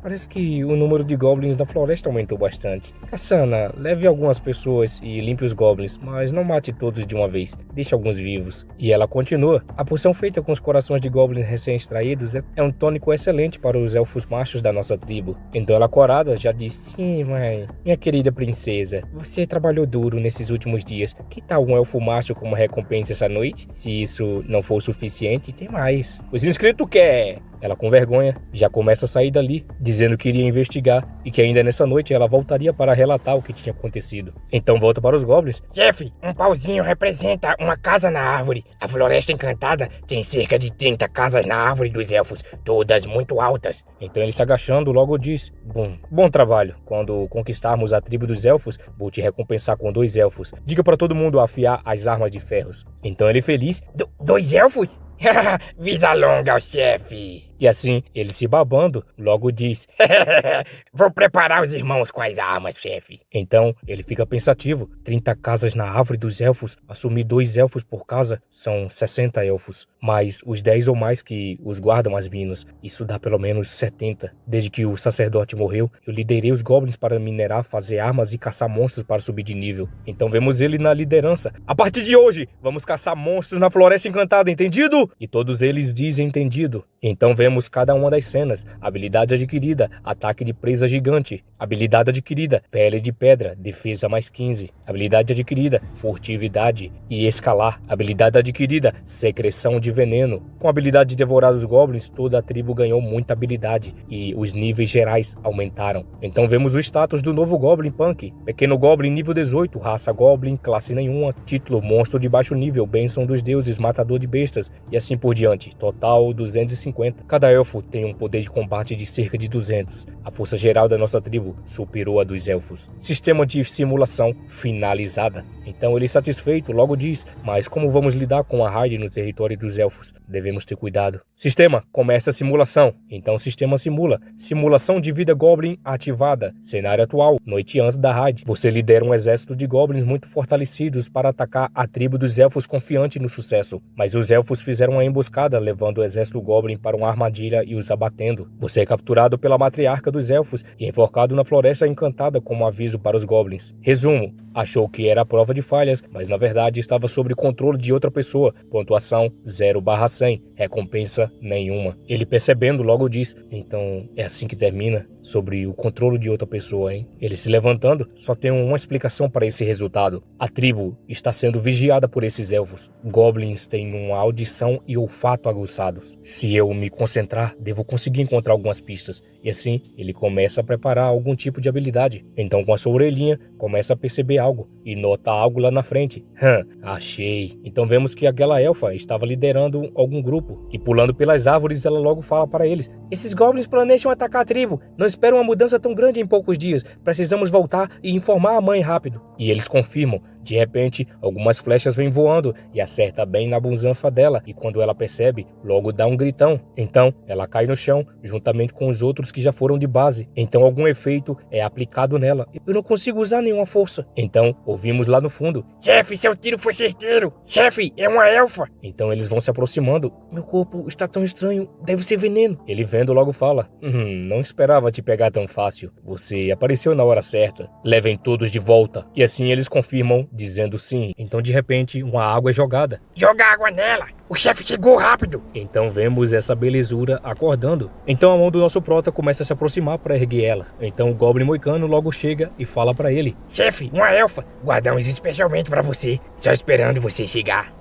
[SPEAKER 1] Parece que o número de Goblins da floresta aumentou bastante. Cassana, leve algumas pessoas e limpe os Goblins, mas não mate todos de uma vez. Deixe alguns vivos. E ela continua. A poção feita com os corações de goblins recém-extraídos é um tônico excelente para os elfos machos da nossa tribo. Então ela corada já disse: sim, mãe. Minha querida princesa, você trabalhou duro nesses últimos dias. Que tal um elfo macho como recompensa essa noite? Se isso não for o suficiente, tem mais. Os inscritos quer! Ela com vergonha já começa a sair dali, dizendo que iria investigar e que ainda nessa noite ela voltaria para relatar o que tinha acontecido. Então volta para os goblins.
[SPEAKER 2] Chefe, um pauzinho representa uma casa na árvore. A Floresta Encantada tem cerca de 30 casas na árvore dos elfos, todas muito altas.
[SPEAKER 1] Então ele se agachando logo diz: bom trabalho. Quando conquistarmos a tribo dos elfos, vou te recompensar com 2 elfos. Diga para todo mundo afiar as armas de ferros. Então ele feliz:
[SPEAKER 2] 2 elfos? Vida longa ao chefe.
[SPEAKER 1] E assim, ele se babando, logo diz:
[SPEAKER 2] vou preparar os irmãos com as armas, chefe.
[SPEAKER 1] Então, ele fica pensativo. 30 casas na árvore dos elfos, assumir 2 elfos por casa, são 60 elfos. Mais os 10 ou mais que os guardam as minas, isso dá pelo menos 70. Desde que o sacerdote morreu, eu liderei os goblins para minerar, fazer armas e caçar monstros para subir de nível. Então vemos ele na liderança. A partir de hoje, vamos caçar monstros na Floresta Encantada, entendido? E todos eles dizem entendido. Então vemos cada uma das cenas. Habilidade adquirida, ataque de presa gigante. Habilidade adquirida, pele de pedra, defesa mais 15. Habilidade adquirida, furtividade e escalar. Habilidade adquirida, secreção de veneno. Com a habilidade de devorar os goblins, toda a tribo ganhou muita habilidade e os níveis gerais aumentaram. Então vemos o status do novo Goblin Punk. Pequeno Goblin nível 18, raça Goblin, classe nenhuma, título monstro de baixo nível, bênção dos deuses, matador de bestas e assim por diante. Total 250. Cada elfo tem um poder de combate de cerca de 200. A força geral da nossa tribo superou a dos elfos. Sistema de simulação finalizada. Então ele satisfeito logo diz: mas como vamos lidar com a raid no território dos elfos? Devemos ter cuidado. Sistema, começa a simulação. Então o sistema simula. Simulação de vida Goblin ativada. Cenário atual, noite antes da raid. Você lidera um exército de goblins muito fortalecidos para atacar a tribo dos elfos confiante no sucesso. Mas os elfos fizeram uma emboscada levando o exército Goblin para um armazém armadilha e os abatendo. Você é capturado pela matriarca dos elfos e enforcado na floresta encantada como aviso para os goblins. Resumo: achou que era a prova de falhas, mas na verdade estava sob controle de outra pessoa. Pontuação 0/100, recompensa nenhuma. Ele percebendo logo diz: então é assim que termina? Sobre o controle de outra pessoa, hein? Ele se levantando, só tem uma explicação para esse resultado. A tribo está sendo vigiada por esses elfos. Goblins têm uma audição e olfato aguçados. Se eu me concentrar, devo conseguir encontrar algumas pistas. E assim, ele começa a preparar algum tipo de habilidade. Então, com a sua orelhinha, começa a perceber algo e nota algo lá na frente. Achei. Então vemos que aquela elfa estava liderando algum grupo. E pulando pelas árvores, ela logo fala para eles: esses goblins planejam atacar a tribo. Não esperam uma mudança tão grande em poucos dias. Precisamos voltar e informar a mãe rápido. E eles confirmam. De repente, algumas flechas vêm voando e acerta bem na busanfa dela, e quando ela percebe, logo dá um gritão. Então, ela cai no chão, juntamente com os outros que já foram de base. Então, algum efeito é aplicado nela. Eu não consigo usar nenhuma força. Então, ouvimos lá no fundo:
[SPEAKER 2] chefe, seu tiro foi certeiro. Chefe, é uma elfa.
[SPEAKER 1] Então, eles vão se aproximando. Meu corpo está tão estranho, deve ser veneno. Ele vendo logo fala: não esperava te pegar tão fácil. Você apareceu na hora certa. Levem todos de volta. E assim eles confirmam, dizendo sim. Então de repente uma água é jogada.
[SPEAKER 2] Joga água nela! O chefe chegou rápido!
[SPEAKER 1] Então vemos essa belezura acordando. Então a mão do nosso prota começa a se aproximar para erguer ela. Então o Goblin Moicano logo chega e fala para ele:
[SPEAKER 2] chefe, uma elfa! Guardamos especialmente para você, só esperando você chegar.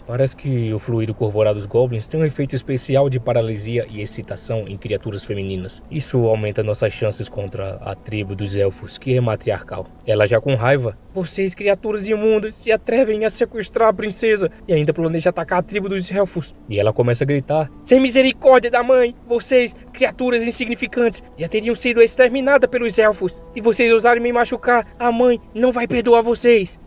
[SPEAKER 1] Parece que o fluido corporal dos Goblins tem um efeito especial de paralisia e excitação em criaturas femininas. Isso aumenta nossas chances contra a tribo dos elfos, que é matriarcal. Ela já com raiva: vocês, criaturas imundas, se atrevem a sequestrar a princesa e ainda planejam atacar a tribo dos elfos. E ela começa a gritar: sem misericórdia da mãe, vocês, criaturas insignificantes, já teriam sido exterminadas pelos elfos. Se vocês ousarem me machucar, a mãe não vai perdoar vocês.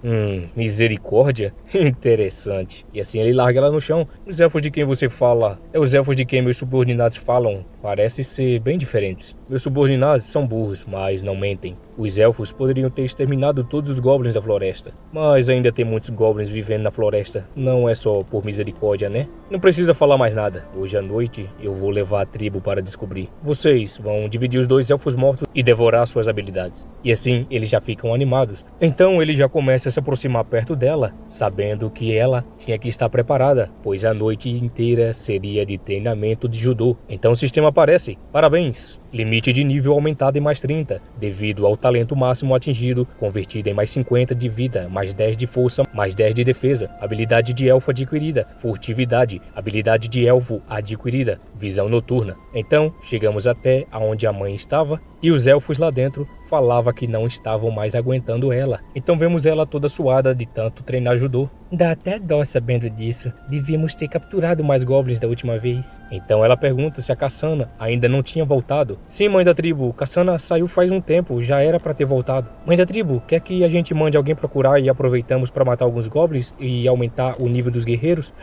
[SPEAKER 1] Misericórdia? Interessante. E assim ele larga ela no chão. Os elfos de quem você fala é os elfos de quem meus subordinados falam. Parece ser bem diferentes. Meus subordinados são burros, mas não mentem. Os elfos poderiam ter exterminado todos os goblins da floresta, mas ainda tem muitos goblins vivendo na floresta. Não é só por misericórdia, né? Não precisa falar mais nada. Hoje à noite eu vou levar a tribo para descobrir. Vocês vão dividir os 2 elfos mortos e devorar suas habilidades. E assim eles já ficam animados. Então ele já começa a se aproximar perto dela, sabendo que ela tinha que estar preparada, pois a noite inteira seria de treinamento de judô. Então o sistema aparece: parabéns, limite de nível aumentado em mais 30, devido ao talento máximo atingido, convertido em mais 50 de vida, mais 10 de força, mais 10 de defesa, habilidade de elfo adquirida, furtividade, habilidade de elfo adquirida, visão noturna. Então, chegamos até aonde a mãe estava e os elfos lá dentro falavam que não estavam mais aguentando ela. Então vemos ela toda suada de tanto treinar judô. Dá até dó sabendo disso. Devíamos ter capturado mais goblins da última vez. Então ela pergunta se a Cassana ainda não tinha voltado. Sim, mãe da tribo, Cassana saiu faz um tempo, já era para ter voltado. Mãe da tribo, quer que a gente mande alguém procurar e aproveitamos para matar alguns goblins e aumentar o nível dos guerreiros?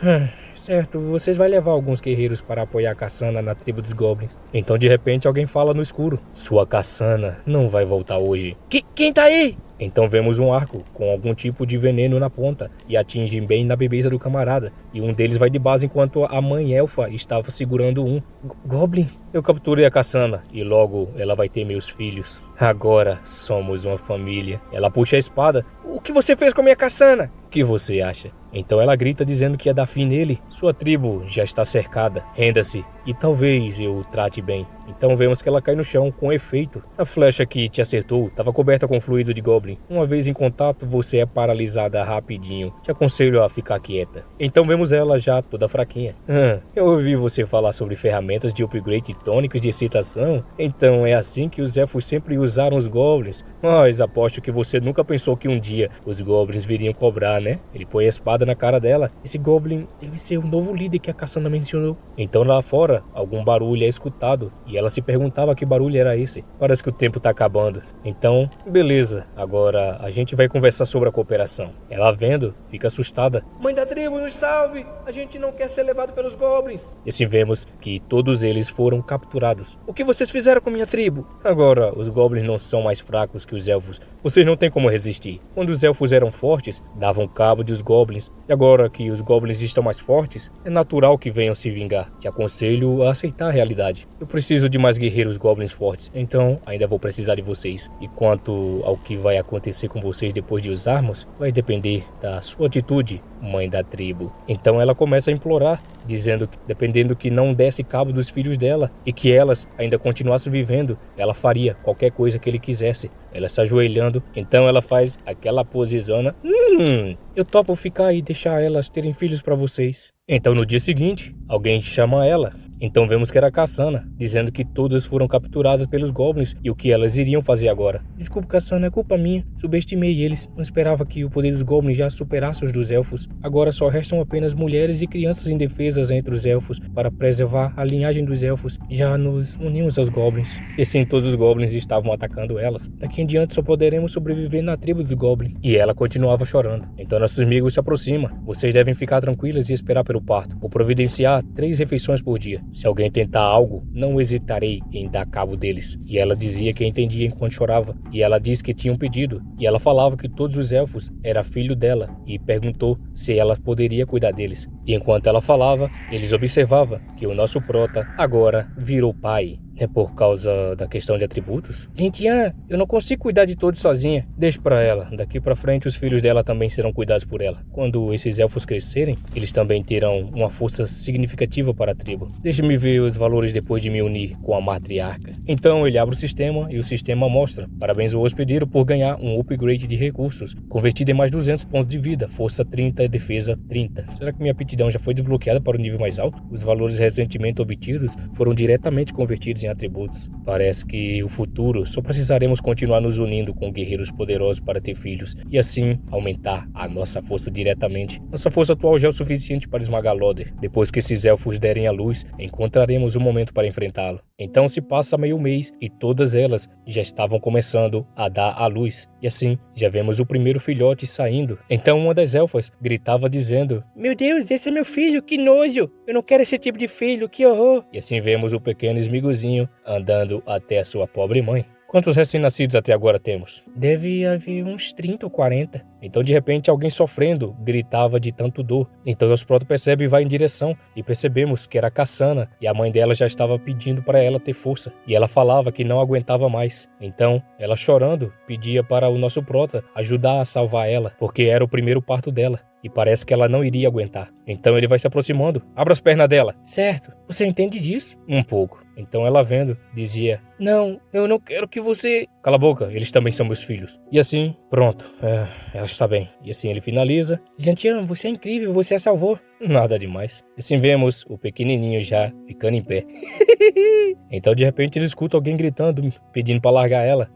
[SPEAKER 1] Certo, vocês vão levar alguns guerreiros para apoiar a Cassana na tribo dos goblins. Então de repente alguém fala no escuro: sua Cassana não vai voltar hoje.
[SPEAKER 2] Quem tá aí?
[SPEAKER 1] Então vemos um arco com algum tipo de veneno na ponta e atinge bem na bebeza do camarada. E um deles vai de base enquanto a mãe elfa estava segurando um. Goblins? Eu capturei a Cassana e logo ela vai ter meus filhos. Agora somos uma família. Ela puxa a espada.
[SPEAKER 2] O que você fez com a minha Cassana?
[SPEAKER 1] O que você acha? Então ela grita dizendo que ia dar fim nele. Sua tribo já está cercada. Renda-se e talvez eu o trate bem. Então vemos que ela cai no chão com efeito. A flecha que te acertou estava coberta com fluido de Goblin. Uma vez em contato, você é paralisada rapidinho. Te aconselho a ficar quieta. Então vemos ela já toda fraquinha. Eu ouvi você falar sobre ferramentas de upgrade tônicos de excitação. Então é assim que os elfos sempre usaram os Goblins. Mas aposto que você nunca pensou que um dia os Goblins viriam cobrar, né? Ele põe a espada na cara dela. Esse Goblin deve ser o novo líder que a Cassandra mencionou. Então lá fora, algum barulho é escutado. E ela se perguntava que barulho era esse. Parece que o tempo tá acabando. Então, beleza. Agora a gente vai conversar sobre a cooperação. Ela vendo, fica assustada.
[SPEAKER 2] Mãe da tribo, nos salve! A gente não quer ser levado pelos Goblins.
[SPEAKER 1] E assim vemos que todos eles foram capturados. O que vocês fizeram com minha tribo? Agora, os Goblins não são mais fracos que os elfos. Vocês não têm como resistir. Quando os elfos eram fortes, davam cabo dos Goblins. E agora que os goblins estão mais fortes, é natural que venham se vingar. Te aconselho a aceitar a realidade. Eu preciso de mais guerreiros goblins fortes, então ainda vou precisar de vocês. E quanto ao que vai acontecer com vocês depois de usarmos, vai depender da sua atitude, mãe da tribo. Então ela começa a implorar, dizendo que, dependendo que não desse cabo dos filhos dela e que elas ainda continuassem vivendo, ela faria qualquer coisa que ele quisesse. Ela se ajoelhando, então ela faz aquela posezona. Eu topo ficar e deixar elas terem filhos para vocês. Então no dia seguinte, alguém chama ela. Então vemos que era Cassandra, dizendo que todas foram capturadas pelos goblins e o que elas iriam fazer agora. Desculpa, Cassandra, é culpa minha. Subestimei eles. Não esperava que o poder dos goblins já superasse os dos elfos. Agora só restam apenas mulheres e crianças indefesas entre os elfos para preservar a linhagem dos elfos. Já nos unimos aos goblins. E assim todos os goblins estavam atacando elas. Daqui em diante só poderemos sobreviver na tribo dos goblins. E ela continuava chorando. Então nossos amigos se aproximam. Vocês devem ficar tranquilas e esperar pelo parto. Vou providenciar 3 refeições por dia. Se alguém tentar algo, não hesitarei em dar cabo deles. E ela dizia que entendia enquanto chorava. E ela disse que tinha um pedido. E ela falava que todos os elfos era filho dela. E perguntou se ela poderia cuidar deles. E enquanto ela falava, eles observavam que o nosso prota agora virou pai. É por causa da questão de atributos? Lintian, eu não consigo cuidar de todos sozinha. Deixa pra ela. Daqui pra frente os filhos dela também serão cuidados por ela. Quando esses elfos crescerem, eles também terão uma força significativa para a tribo. Deixe-me ver os valores depois de me unir com a matriarca. Então ele abre o sistema e o sistema mostra. Parabéns ao hospedeiro por ganhar um upgrade de recursos. Convertido em mais 200 pontos de vida. Força 30 e defesa 30. Será que minha aptidão já foi desbloqueada para o nível mais alto? Os valores recentemente obtidos foram diretamente convertidos em atributos. Parece que o futuro só precisaremos continuar nos unindo com guerreiros poderosos para ter filhos e assim aumentar a nossa força diretamente. Nossa força atual já é o suficiente para esmagar Loder. Depois que esses elfos derem a luz, encontraremos um momento para enfrentá-lo. Então se passa meio mês e todas elas já estavam começando a dar à luz. E assim, já vemos o primeiro filhote saindo. Então uma das elfas gritava dizendo: "Meu Deus, esse é meu filho, que nojo! Eu não quero esse tipo de filho, que horror!" E assim vemos o pequeno esmigozinho andando até a sua pobre mãe. Quantos recém-nascidos até agora temos? Deve haver uns 30 ou 40. Então, de repente, alguém sofrendo gritava de tanto dor. Então, nosso proto percebe e vai em direção. E percebemos que era Cassandra. E a mãe dela já estava pedindo para ela ter força. E ela falava que não aguentava mais. Então, ela chorando, pedia para o nosso prota ajudar a salvar ela. Porque era o primeiro parto dela. E parece que ela não iria aguentar. Então ele vai se aproximando. Abra as pernas dela. Certo. Você entende disso? Um pouco. Então ela vendo, dizia: "Não, eu não quero que você..." "Cala a boca, eles também são meus filhos." E assim, pronto. Ela está bem. E assim ele finaliza: "Liantian, você é incrível, você a salvou." Nada demais. E assim vemos o pequenininho já ficando em pé. Então de repente ele escuta alguém gritando, pedindo para largar ela.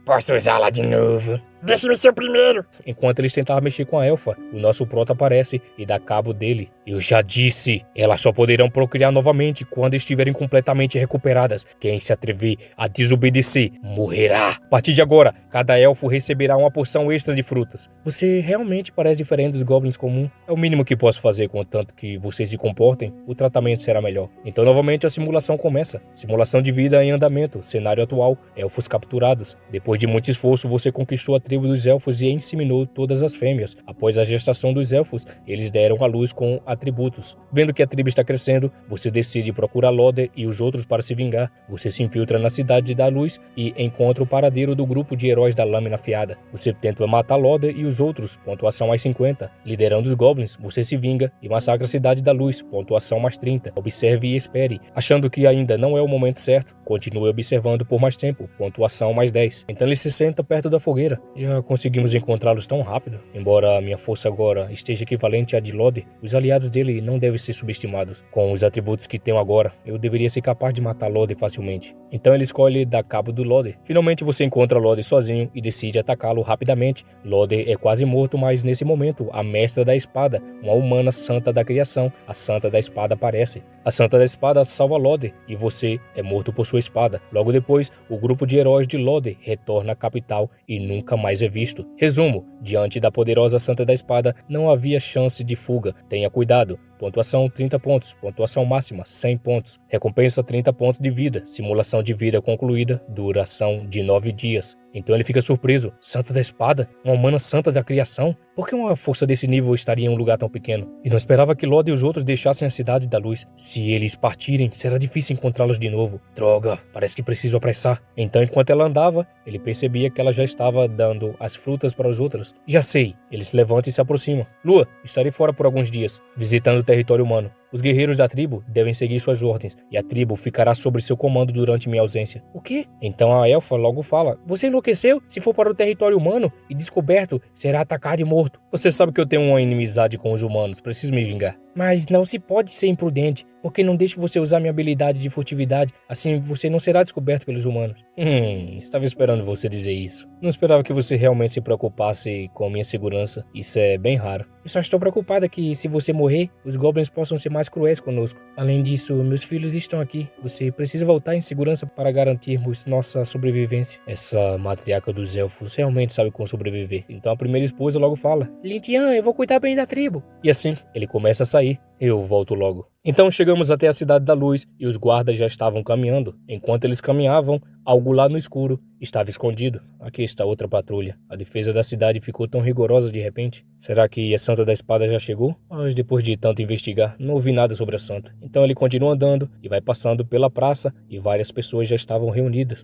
[SPEAKER 2] Posso usá-la de novo? Deixe-me ser o primeiro.
[SPEAKER 1] Enquanto eles tentavam mexer com a elfa, o nosso prota aparece e dá cabo dele. "Eu já disse, elas só poderão procriar novamente quando estiverem completamente recuperadas. Quem se atrever a desobedecer morrerá. A partir de agora, cada elfo receberá uma porção extra de frutas." Você realmente parece diferente dos goblins comuns. É o mínimo que posso fazer, contanto que vocês se comportem, o tratamento será melhor. Então novamente a simulação começa. Simulação de vida em andamento. Cenário atual, elfos capturados. Depois de muito esforço, você conquistou a tribo dos elfos e inseminou todas as fêmeas. Após a gestação dos elfos, eles deram à luz com atributos. Vendo que a tribo está crescendo, você decide procurar Loder e os outros para se vingar. Você se infiltra na cidade da luz e encontra o paradeiro do grupo de heróis da lâmina afiada. Você tenta matar Loder e os outros, pontuação mais 50. Liderando os goblins, você se vinga e massacra a cidade da luz, pontuação mais 30. Observe e espere. Achando que ainda não é o momento certo, continue observando por mais tempo, pontuação mais 10. Então ele se senta perto da fogueira. Já conseguimos encontrá-los tão rápido. Embora a minha força agora esteja equivalente à de Loder, os aliados dele não devem ser subestimados. Com os atributos que tenho agora, eu deveria ser capaz de matar Loder facilmente. Então ele escolhe dar cabo do Loder. Finalmente você encontra Loder sozinho e decide atacá-lo rapidamente. Loder é quase morto, mas nesse momento, a mestra da espada, uma humana santa da criação, a Santa da Espada, aparece. A Santa da Espada salva Loder e você é morto por sua espada. Logo depois, o grupo de heróis de Loder retorna à capital e nunca mais é visto. Resumo: diante da poderosa Santa da Espada, não havia chance de fuga. Tenha cuidado, Pontuação 30 pontos. Pontuação máxima 100 pontos. Recompensa 30 pontos de vida. Simulação de vida concluída. Duração de 9 dias. Então ele fica surpreso. Santa da Espada? Uma humana santa da criação? Por que uma força desse nível estaria em um lugar tão pequeno? E não esperava que Lod e os outros deixassem a Cidade da Luz. Se eles partirem, será difícil encontrá-los de novo. Droga, parece que preciso apressar. Então, enquanto ela andava, ele percebia que ela já estava dando as frutas para os outros. Já sei. Ele se levanta e se aproxima. Lua, estarei fora por alguns dias, visitando o território humano. Os guerreiros da tribo devem seguir suas ordens, e a tribo ficará sob seu comando durante minha ausência. O quê? Então a elfa logo fala: você enlouqueceu? Se for para o território humano e descoberto, será atacado e morto. Você sabe que eu tenho uma inimizade com os humanos, preciso me vingar. Mas não se pode ser imprudente, porque não deixo você usar minha habilidade de furtividade, assim você não será descoberto pelos humanos. Estava esperando você dizer isso. Não esperava que você realmente se preocupasse com a minha segurança, isso é bem raro. Eu só estou preocupada que, se você morrer, os goblins possam ser mais cruéis conosco. Além disso, meus filhos estão aqui. Você precisa voltar em segurança para garantirmos nossa sobrevivência. Essa matriarca dos elfos realmente sabe como sobreviver. Então a primeira esposa logo fala: Lintian, eu vou cuidar bem da tribo. E assim, ele começa a sair. Eu volto logo. Então chegamos até a Cidade da Luz e os guardas já estavam caminhando. Enquanto eles caminhavam, algo lá no escuro estava escondido. Aqui está outra patrulha. A defesa da cidade ficou tão rigorosa de repente. Será que a Santa da Espada já chegou? Mas depois de tanto investigar, não ouvi nada sobre a Santa. Então ele continua andando e vai passando pela praça e várias pessoas já estavam reunidas.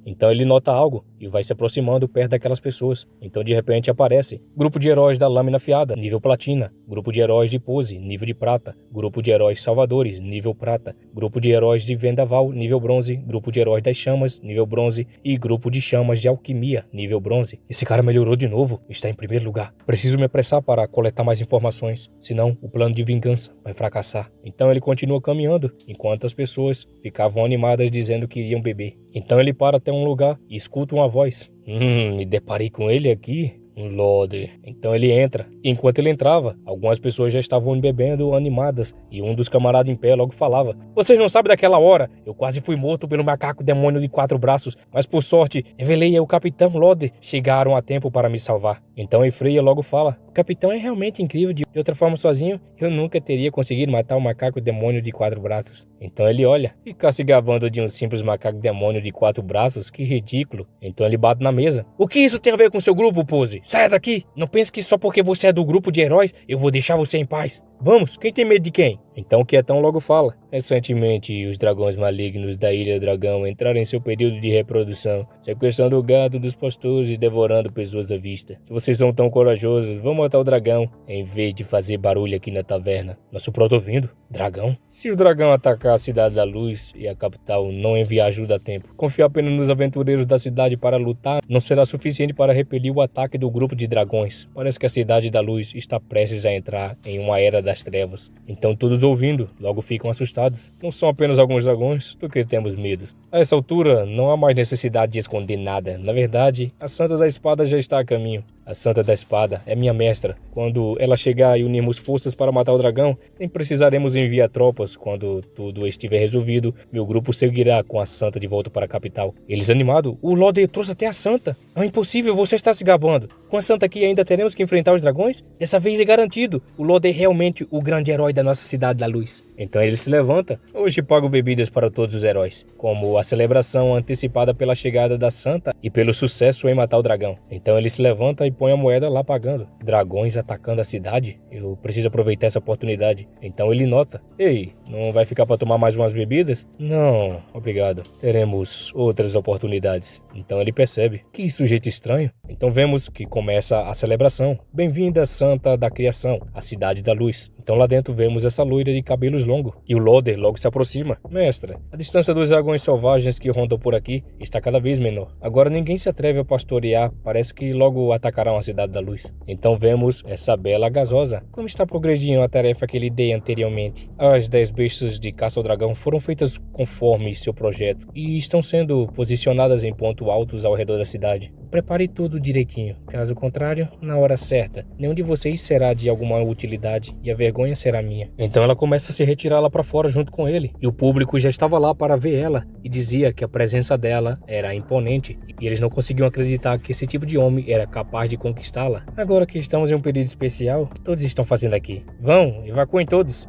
[SPEAKER 1] Então ele nota algo e vai se aproximando perto daquelas pessoas. Então de repente aparece: grupo de heróis da Lâmina Afiada, nível platina. Grupo de heróis de pose, nível de prata. Grupo de heróis salvadores, nível prata. Grupo de heróis de vendaval, nível bronze. Grupo de heróis das chamas, nível bronze. E grupo de chamas de alquimia, nível bronze. Esse cara melhorou de novo, está em primeiro lugar. Preciso me apressar para coletar mais informações, senão o plano de vingança vai fracassar. Então ele continua caminhando, enquanto as pessoas ficavam animadas dizendo que iriam beber. Então ele para até um lugar e escuta uma voz. Me deparei com ele aqui. Um Lode. Então ele entra. Enquanto ele entrava, algumas pessoas já estavam bebendo animadas e um dos camaradas em pé logo falava: vocês não sabem daquela hora? Eu quase fui morto pelo macaco demônio de 4 braços, mas por sorte, Evelei e o capitão Lode chegaram a tempo para me salvar. Então Efreia logo fala: o capitão é realmente incrível, de outra forma sozinho eu nunca teria conseguido matar um macaco demônio de 4 braços. Então ele olha, ficar se gabando de um simples macaco demônio de 4 braços, que ridículo. Então ele bate na mesa: o que isso tem a ver com seu grupo, Pose? Saia daqui! Não pense que só porque você é do grupo de heróis eu vou deixar você em paz. Vamos, quem tem medo de quem? Então o Quietão logo fala: recentemente os dragões malignos da Ilha Dragão entraram em seu período de reprodução, sequestrando o gado dos pastores e devorando pessoas à vista. Se vocês são tão corajosos, vão matar o dragão, em vez de fazer barulho aqui na taverna. Nosso protovindo? Dragão? Se o dragão atacar a Cidade da Luz e a capital não enviar ajuda a tempo, confiar apenas nos aventureiros da cidade para lutar não será suficiente para repelir o ataque do grupo de dragões. Parece que a Cidade da Luz está prestes a entrar em uma era das trevas. Então todos ouvindo, logo ficam assustados. Não são apenas alguns dragões, do que temos medo. A essa altura, não há mais necessidade de esconder nada. Na verdade, a Santa da Espada já está a caminho. A Santa da Espada é minha mestra. Quando ela chegar e unirmos forças para matar o dragão, nem precisaremos enviar tropas. Quando tudo estiver resolvido, meu grupo seguirá com a Santa de volta para a capital. Eles animados: o Lode trouxe até a Santa. É impossível, você está se gabando. Com a Santa aqui ainda teremos que enfrentar os dragões? Dessa vez é garantido. O Lode é realmente o grande herói da nossa Cidade da Luz. Então ele se levanta. Hoje pago bebidas para todos os heróis, como a celebração antecipada pela chegada da Santa e pelo sucesso em matar o dragão. Então ele se levanta e põe a moeda lá pagando. Dragões atacando a cidade? Eu preciso aproveitar essa oportunidade. Então ele nota: ei, não vai ficar para tomar mais umas bebidas? Não, obrigado. Teremos outras oportunidades. Então ele percebe: que sujeito estranho. Então vemos que começa a celebração. Bem-vinda, Santa da Criação, a Cidade da Luz. Então lá dentro vemos essa loira de cabelos longos. E o Loder logo se aproxima. Mestra, a distância dos dragões selvagens que rondam por aqui está cada vez menor. Agora ninguém se atreve a pastorear. Parece que logo atacarão a Cidade da Luz. Então vemos essa bela gasosa. Como está progredindo a tarefa que lhe dei anteriormente? As 10 bestas de caça ao dragão foram feitas conforme seu projeto e estão sendo posicionadas em pontos altos ao redor da cidade. Prepare tudo direitinho. Caso contrário, na hora certa, nenhum de vocês será de alguma utilidade e a vergonha será minha. Então ela começa a se retirar lá pra fora junto com ele. E o público já estava lá para ver ela e dizia que a presença dela era imponente e eles não conseguiam acreditar que esse tipo de homem era capaz de conquistá-la. Agora que estamos em um período especial, o que todos estão fazendo aqui? Vão, evacuem todos.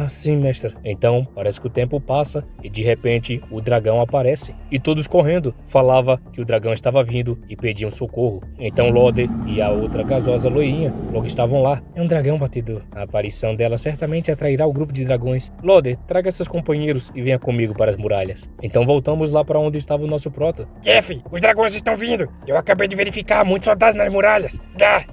[SPEAKER 1] Sim, mestre. Então, parece que o tempo passa e de repente o dragão aparece. E todos correndo, falava que o dragão estava vindo e pediam socorro. Então Lode e a outra gasosa loinha logo estavam lá. É um dragão batedor. A aparição dela certamente atrairá o grupo de dragões. Lode, traga seus companheiros e venha comigo para as muralhas. Então voltamos lá para onde estava o nosso prota.
[SPEAKER 2] Jeff, os dragões estão vindo. Eu acabei de verificar muitos soldados nas muralhas.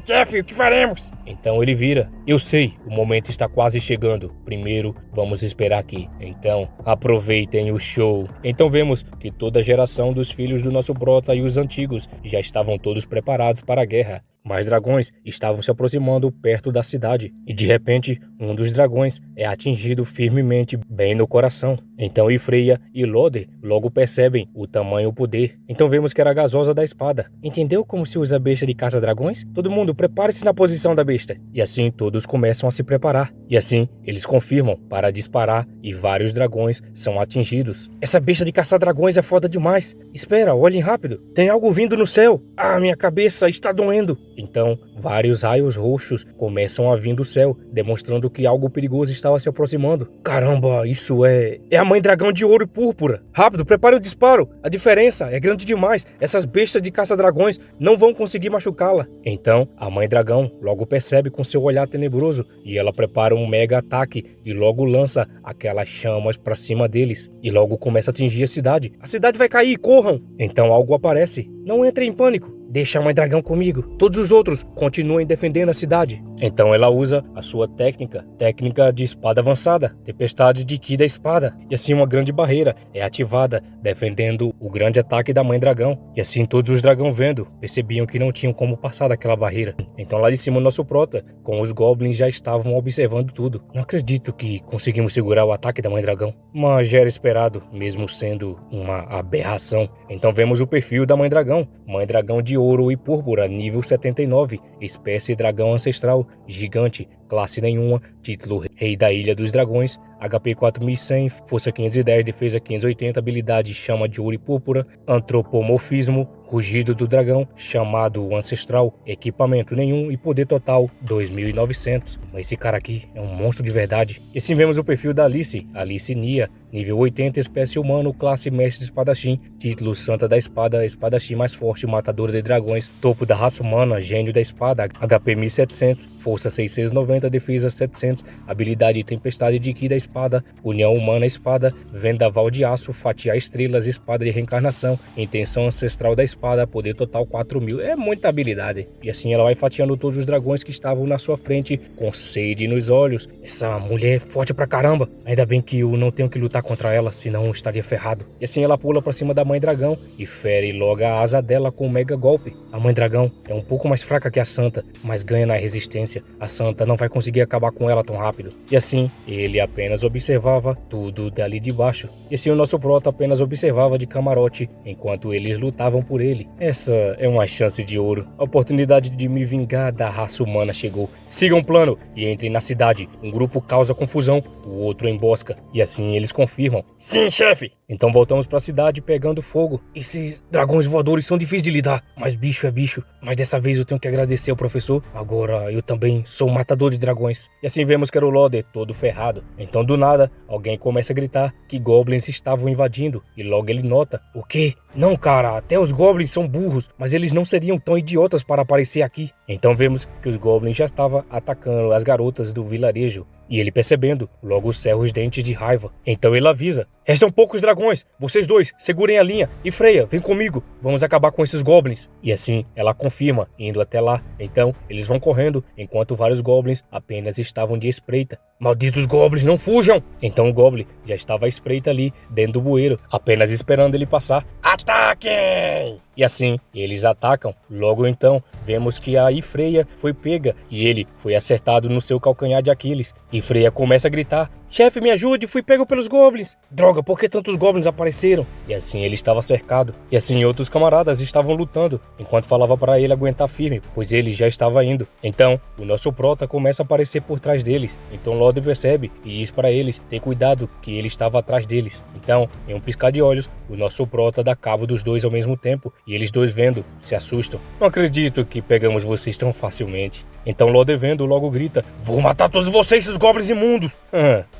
[SPEAKER 2] Jeff, o que faremos?
[SPEAKER 1] Então ele vira. Eu sei, o momento está quase chegando. Primeiro, vamos esperar aqui. Então, aproveitem o show. Então vemos que toda a geração dos filhos do nosso prota e os antigos já estavam todos preparados para a guerra. Mais dragões estavam se aproximando perto da cidade, e de repente, um dos dragões é atingido firmemente bem no coração. Então Ifreia e Lode logo percebem o tamanho e o poder. Então vemos que era a gasosa da espada. Entendeu como se usa a besta de caça-dragões? Todo mundo, prepare-se na posição da besta. E assim todos começam a se preparar. E assim eles confirmam para disparar e vários dragões são atingidos. Essa besta de caçar-dragões é foda demais. Espera, olhem rápido. Tem algo vindo no céu. Minha cabeça está doendo. Então, vários raios roxos começam a vir do céu, demonstrando que algo perigoso estava se aproximando. Caramba, isso é a mãe dragão de ouro e púrpura. Rápido, prepare o disparo. A diferença é grande demais. Essas bestas de caça-dragões não vão conseguir machucá-la. Então, a mãe dragão logo percebe com seu olhar tenebroso e ela prepara um mega ataque e logo lança aquelas chamas para cima deles e logo começa a atingir a cidade. A cidade vai cair, corram! Então algo aparece. Não entrem em pânico. Deixa a mãe dragão comigo. Todos os outros continuem defendendo a cidade. Então ela usa a sua técnica de espada avançada, tempestade de ki da espada. E assim uma grande barreira é ativada, defendendo o grande ataque da mãe dragão. E assim todos os dragões vendo, percebiam que não tinham como passar daquela barreira. Então lá de cima o nosso prota, com os goblins já estavam observando tudo. Não acredito que conseguimos segurar o ataque da mãe dragão. Mas já era esperado, mesmo sendo uma aberração. Então vemos o perfil da mãe dragão de ouro e púrpura, nível 79, espécie dragão ancestral, gigante, classe nenhuma, título Rei da Ilha dos Dragões, HP 4100, força 510, defesa 580, habilidade chama de ouro e púrpura, antropomorfismo, rugido do dragão, chamado ancestral, equipamento nenhum e poder total 2900. Esse cara aqui é um monstro de verdade. E assim vemos o perfil da Alice Nia, nível 80, espécie humano, classe mestre espadachim, título Santa da Espada, espadachim mais forte, matadora de dragões, topo da raça humana, gênio da espada, HP 1700, força 690, defesa 700, habilidade tempestade de ki da espada, união humana espada, vendaval de aço, fatiar estrelas, espada de reencarnação, intenção ancestral da espada, poder total 4000. É muita habilidade. E assim ela vai fatiando todos os dragões que estavam na sua frente, com sede nos olhos. Essa mulher é forte pra caramba. Ainda bem que eu não tenho que lutar contra ela, senão eu estaria ferrado. E assim ela pula pra cima da mãe dragão e fere logo a asa dela com um mega golpe. A mãe dragão é um pouco mais fraca que a Santa, mas ganha na resistência. A Santa não vai conseguir acabar com ela tão rápido. E assim, ele apenas observava tudo dali de baixo. E assim o nosso prota apenas observava de camarote, enquanto eles lutavam por ele. Essa é uma chance de ouro. A oportunidade de me vingar da raça humana chegou. Sigam o plano e entrem na cidade. Um grupo causa confusão, o outro embosca. E assim eles confirmam.
[SPEAKER 2] Sim, chefe!
[SPEAKER 1] Então voltamos pra cidade pegando fogo. Esses dragões voadores são difíceis de lidar, mas bicho é bicho. Mas dessa vez eu tenho que agradecer ao professor. Agora eu também sou um matador de dragões. E assim vemos que era o Lode todo ferrado. Então do nada, alguém começa a gritar que goblins estavam invadindo. E logo ele nota. O quê? Não, cara, até os goblins são burros, mas eles não seriam tão idiotas para aparecer aqui. Então vemos que os goblins já estavam atacando as garotas do vilarejo. E ele percebendo, logo cerra os dentes de raiva. Então ele avisa. Restam poucos dragões. Vocês dois, segurem a linha. E Freia, vem comigo. Vamos acabar com esses goblins. E assim, ela confirma, indo até lá. Então, eles vão correndo, enquanto vários goblins apenas estavam de espreita. Malditos goblins, não fujam! Então o goblin já estava à espreita ali, dentro do bueiro, apenas esperando ele passar.
[SPEAKER 2] Ataquem!
[SPEAKER 1] E assim, eles atacam. Logo então, vemos que a Ifreia foi pega e ele foi acertado no seu calcanhar de Aquiles. Ifreia começa a gritar. Chefe, me ajude, fui pego pelos goblins. Droga, por que tantos goblins apareceram? E assim ele estava cercado. E assim outros camaradas estavam lutando, enquanto falava para ele aguentar firme, pois ele já estava indo. Então, o nosso prota começa a aparecer por trás deles. Então Lorde percebe e diz para eles ter cuidado, que ele estava atrás deles. Então, em um piscar de olhos, o nosso prota dá cabo dos dois ao mesmo tempo, e eles dois vendo, se assustam. Não acredito que pegamos vocês tão facilmente. Então Lorde vendo logo grita: vou matar todos vocês, esses goblins imundos!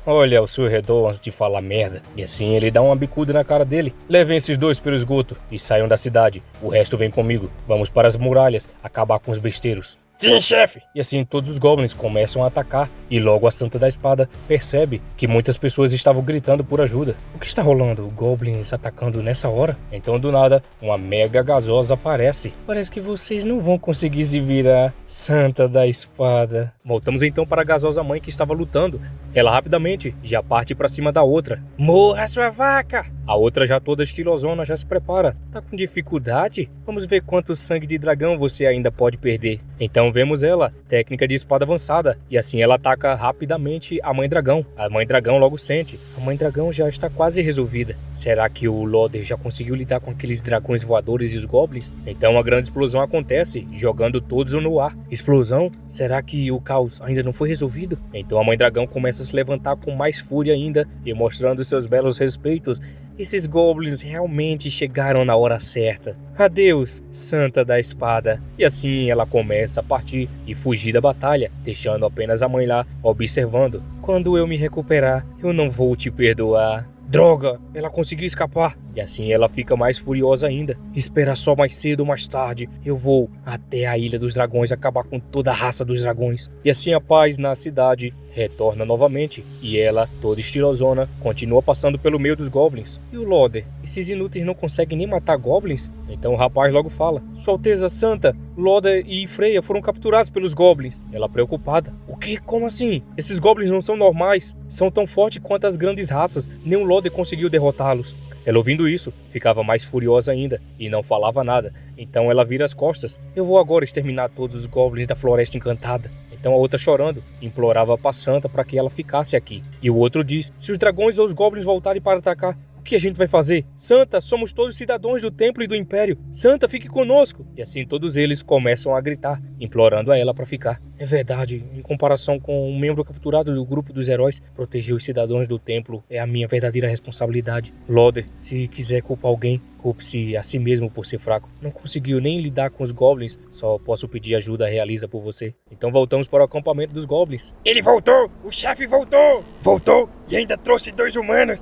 [SPEAKER 1] Olha ao seu redor antes de falar merda. E assim ele dá uma bicuda na cara dele. Levem esses dois pelo esgoto e saiam da cidade. O resto vem comigo. Vamos para as muralhas, acabar com os besteiros.
[SPEAKER 2] Sim, chefe!
[SPEAKER 1] E assim todos os goblins começam a atacar, e logo a Santa da Espada percebe que muitas pessoas estavam gritando por ajuda. O que está rolando? Goblins atacando nessa hora? Então do nada, uma mega gasosa aparece. Parece que vocês não vão conseguir se virar, Santa da Espada. Voltamos então para a gasosa mãe que estava lutando. Ela rapidamente já parte para cima da outra.
[SPEAKER 2] Morra, sua vaca!
[SPEAKER 1] A outra já toda estilosona já se prepara. Tá com dificuldade? Vamos ver quanto sangue de dragão você ainda pode perder. Então vemos ela, técnica de espada avançada, e assim ela ataca rapidamente a Mãe Dragão. A Mãe Dragão logo sente. A Mãe Dragão já está quase resolvida. Será que o Lorde já conseguiu lidar com aqueles dragões voadores e os goblins? Então a grande explosão acontece, jogando todos no ar. Explosão? Será que o caos ainda não foi resolvido? Então a Mãe Dragão começa a se levantar com mais fúria ainda e mostrando seus belos respeitos. Esses goblins realmente chegaram na hora certa. Adeus, Santa da Espada. E assim ela começa a partir e fugir da batalha, deixando apenas a mãe lá observando. Quando eu me recuperar, eu não vou te perdoar. Droga, ela conseguiu escapar. E assim ela fica mais furiosa ainda. Espera só, mais cedo ou mais tarde eu vou até a Ilha dos Dragões acabar com toda a raça dos dragões. E assim a paz na cidade retorna novamente. E ela, toda estilosona, continua passando pelo meio dos goblins. E o Lorde? Esses inúteis não conseguem nem matar goblins? Então o rapaz logo fala: Sua Alteza Santa, Lorde e Freya foram capturados pelos goblins. Ela preocupada: O que? Como assim? Esses goblins não são normais. São tão fortes quanto as grandes raças. Nenhum Lorde conseguiu derrotá-los. Ela ouvindo isso, ficava mais furiosa ainda e não falava nada. Então ela vira as costas. Eu vou agora exterminar todos os goblins da Floresta Encantada. Então a outra, chorando, implorava para Santa para que ela ficasse aqui. E o outro diz: Se os dragões ou os goblins voltarem para atacar, o que a gente vai fazer? Santa, somos todos cidadãos do templo e do império. Santa, fique conosco. E assim todos eles começam a gritar, implorando a ela para ficar. É verdade, em comparação com um membro capturado do grupo dos heróis, proteger os cidadãos do templo é a minha verdadeira responsabilidade. Lorde, se quiser culpar alguém, culpe-se a si mesmo por ser fraco. Não conseguiu nem lidar com os goblins, só posso pedir ajuda realiza por você. Então voltamos para o acampamento dos goblins.
[SPEAKER 2] Ele voltou! O chefe voltou! Voltou e ainda trouxe 2 humanos!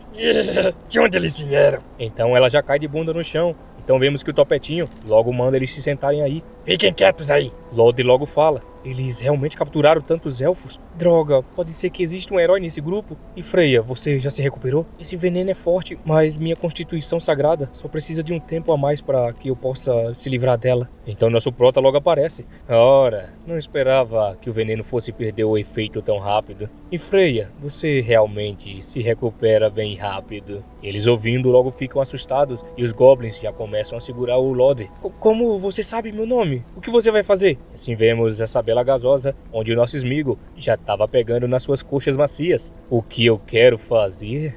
[SPEAKER 2] De onde eles vieram?
[SPEAKER 1] Então ela já cai de bunda no chão. Então vemos que o Topetinho logo manda eles se sentarem aí.
[SPEAKER 2] Fiquem quietos aí!
[SPEAKER 1] Lorde logo fala: Eles realmente capturaram tantos elfos? Droga, pode ser que exista um herói nesse grupo. E Freya, você já se recuperou? Esse veneno é forte, mas minha constituição sagrada só precisa de um tempo a mais para que eu possa se livrar dela. Então nosso prota logo aparece. Ora, não esperava que o veneno fosse perder o efeito tão rápido. E Freya, você realmente se recupera bem rápido. Eles ouvindo logo ficam assustados e os goblins já começam a segurar o Lorde. Como você sabe meu nome? O que você vai fazer? Assim vemos essa bela gasosa, onde o nosso Sméagol já estava pegando nas suas coxas macias. O que eu quero fazer?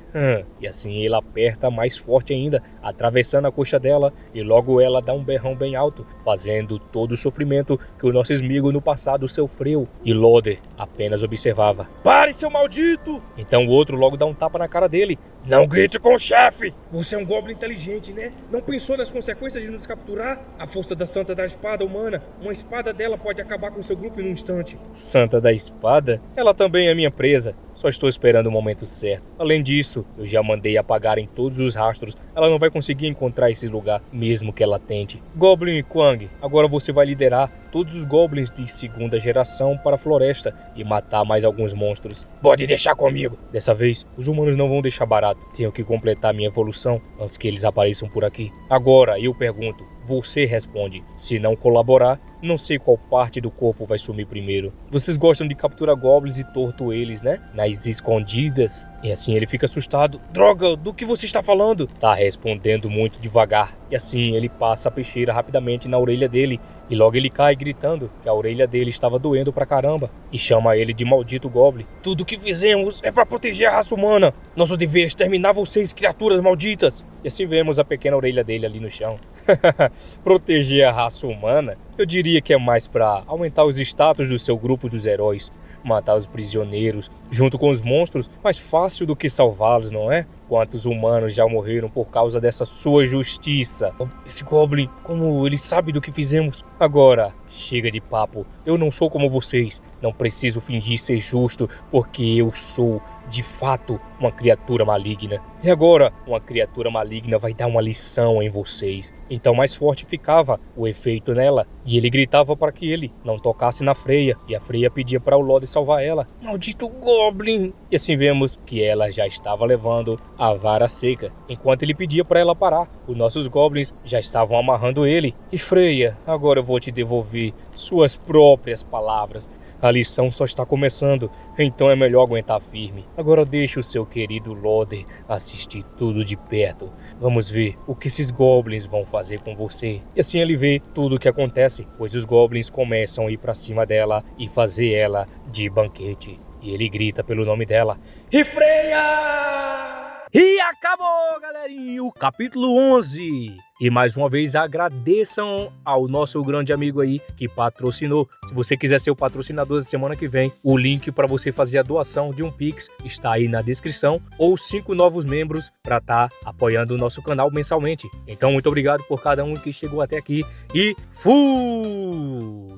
[SPEAKER 1] E assim ele aperta mais forte ainda, atravessando a coxa dela, e logo ela dá um berrão bem alto, fazendo todo o sofrimento que o nosso Sméagol no passado sofreu. E Lorde apenas observava. Pare, seu maldito! Então o outro logo dá um tapa na cara dele.
[SPEAKER 2] Não grite com o chefe!
[SPEAKER 1] Você é um goblin inteligente, né? Não pensou nas consequências de nos capturar? A força da Santa da Espada humana, uma espada dela pode acabar com seu grupo em um instante. Santa da Espada? Ela também é minha presa. Só estou esperando o momento certo. Além disso, eu já mandei apagarem todos os rastros. Ela não vai conseguir encontrar esse lugar, mesmo que ela tente. Goblin Quang, agora você vai liderar todos os goblins de 2ª geração para a floresta e matar mais alguns monstros.
[SPEAKER 2] Pode deixar comigo.
[SPEAKER 1] Dessa vez, os humanos não vão deixar barato. Tenho que completar minha evolução antes que eles apareçam por aqui. Agora, eu pergunto, você responde. Se não colaborar, não sei qual parte do corpo vai sumir primeiro. Vocês gostam de capturar goblins e torto eles, né? Nas escondidas. E assim ele fica assustado. Droga, do que você está falando? Tá respondendo muito devagar. E assim ele passa a peixeira rapidamente na orelha dele. E logo ele cai gritando que a orelha dele estava doendo pra caramba. E chama ele de maldito goblin. Tudo que fizemos é pra proteger a raça humana. Nosso dever é exterminar vocês, criaturas malditas. E assim vemos a pequena orelha dele ali no chão. Proteger a raça humana? Eu diria que é mais pra aumentar os status do seu grupo dos heróis. Matar os prisioneiros junto com os monstros, mais fácil do que salvá-los, não é? Quantos humanos já morreram por causa dessa sua justiça? Esse Goblin, como ele sabe do que fizemos? Agora, chega de papo. Eu não sou como vocês. Não preciso fingir ser justo, porque eu sou, de fato, uma criatura maligna. E agora, uma criatura maligna vai dar uma lição em vocês. Então mais forte ficava o efeito nela. E ele gritava para que ele não tocasse na Freya. E a Freya pedia para o Lorde salvar ela. Maldito Goblin! E assim vemos que ela já estava levando a vara seca. Enquanto ele pedia para ela parar, os nossos Goblins já estavam amarrando ele. E Freya, agora eu vou te devolver suas próprias palavras. A lição só está começando, então é melhor aguentar firme. Agora deixe o seu querido Lorde assistir tudo de perto. Vamos ver o que esses Goblins vão fazer com você. E assim ele vê tudo o que acontece, pois os Goblins começam a ir para cima dela e fazer ela de banquete. E ele grita pelo nome dela. E Freya! E acabou, galerinha, o capítulo 11. E mais uma vez agradeçam ao nosso grande amigo aí que patrocinou. Se você quiser ser o patrocinador da semana que vem, o link para você fazer a doação de um Pix está aí na descrição. Ou 5 novos membros para estar apoiando o nosso canal mensalmente. Então muito obrigado por cada um que chegou até aqui e fui!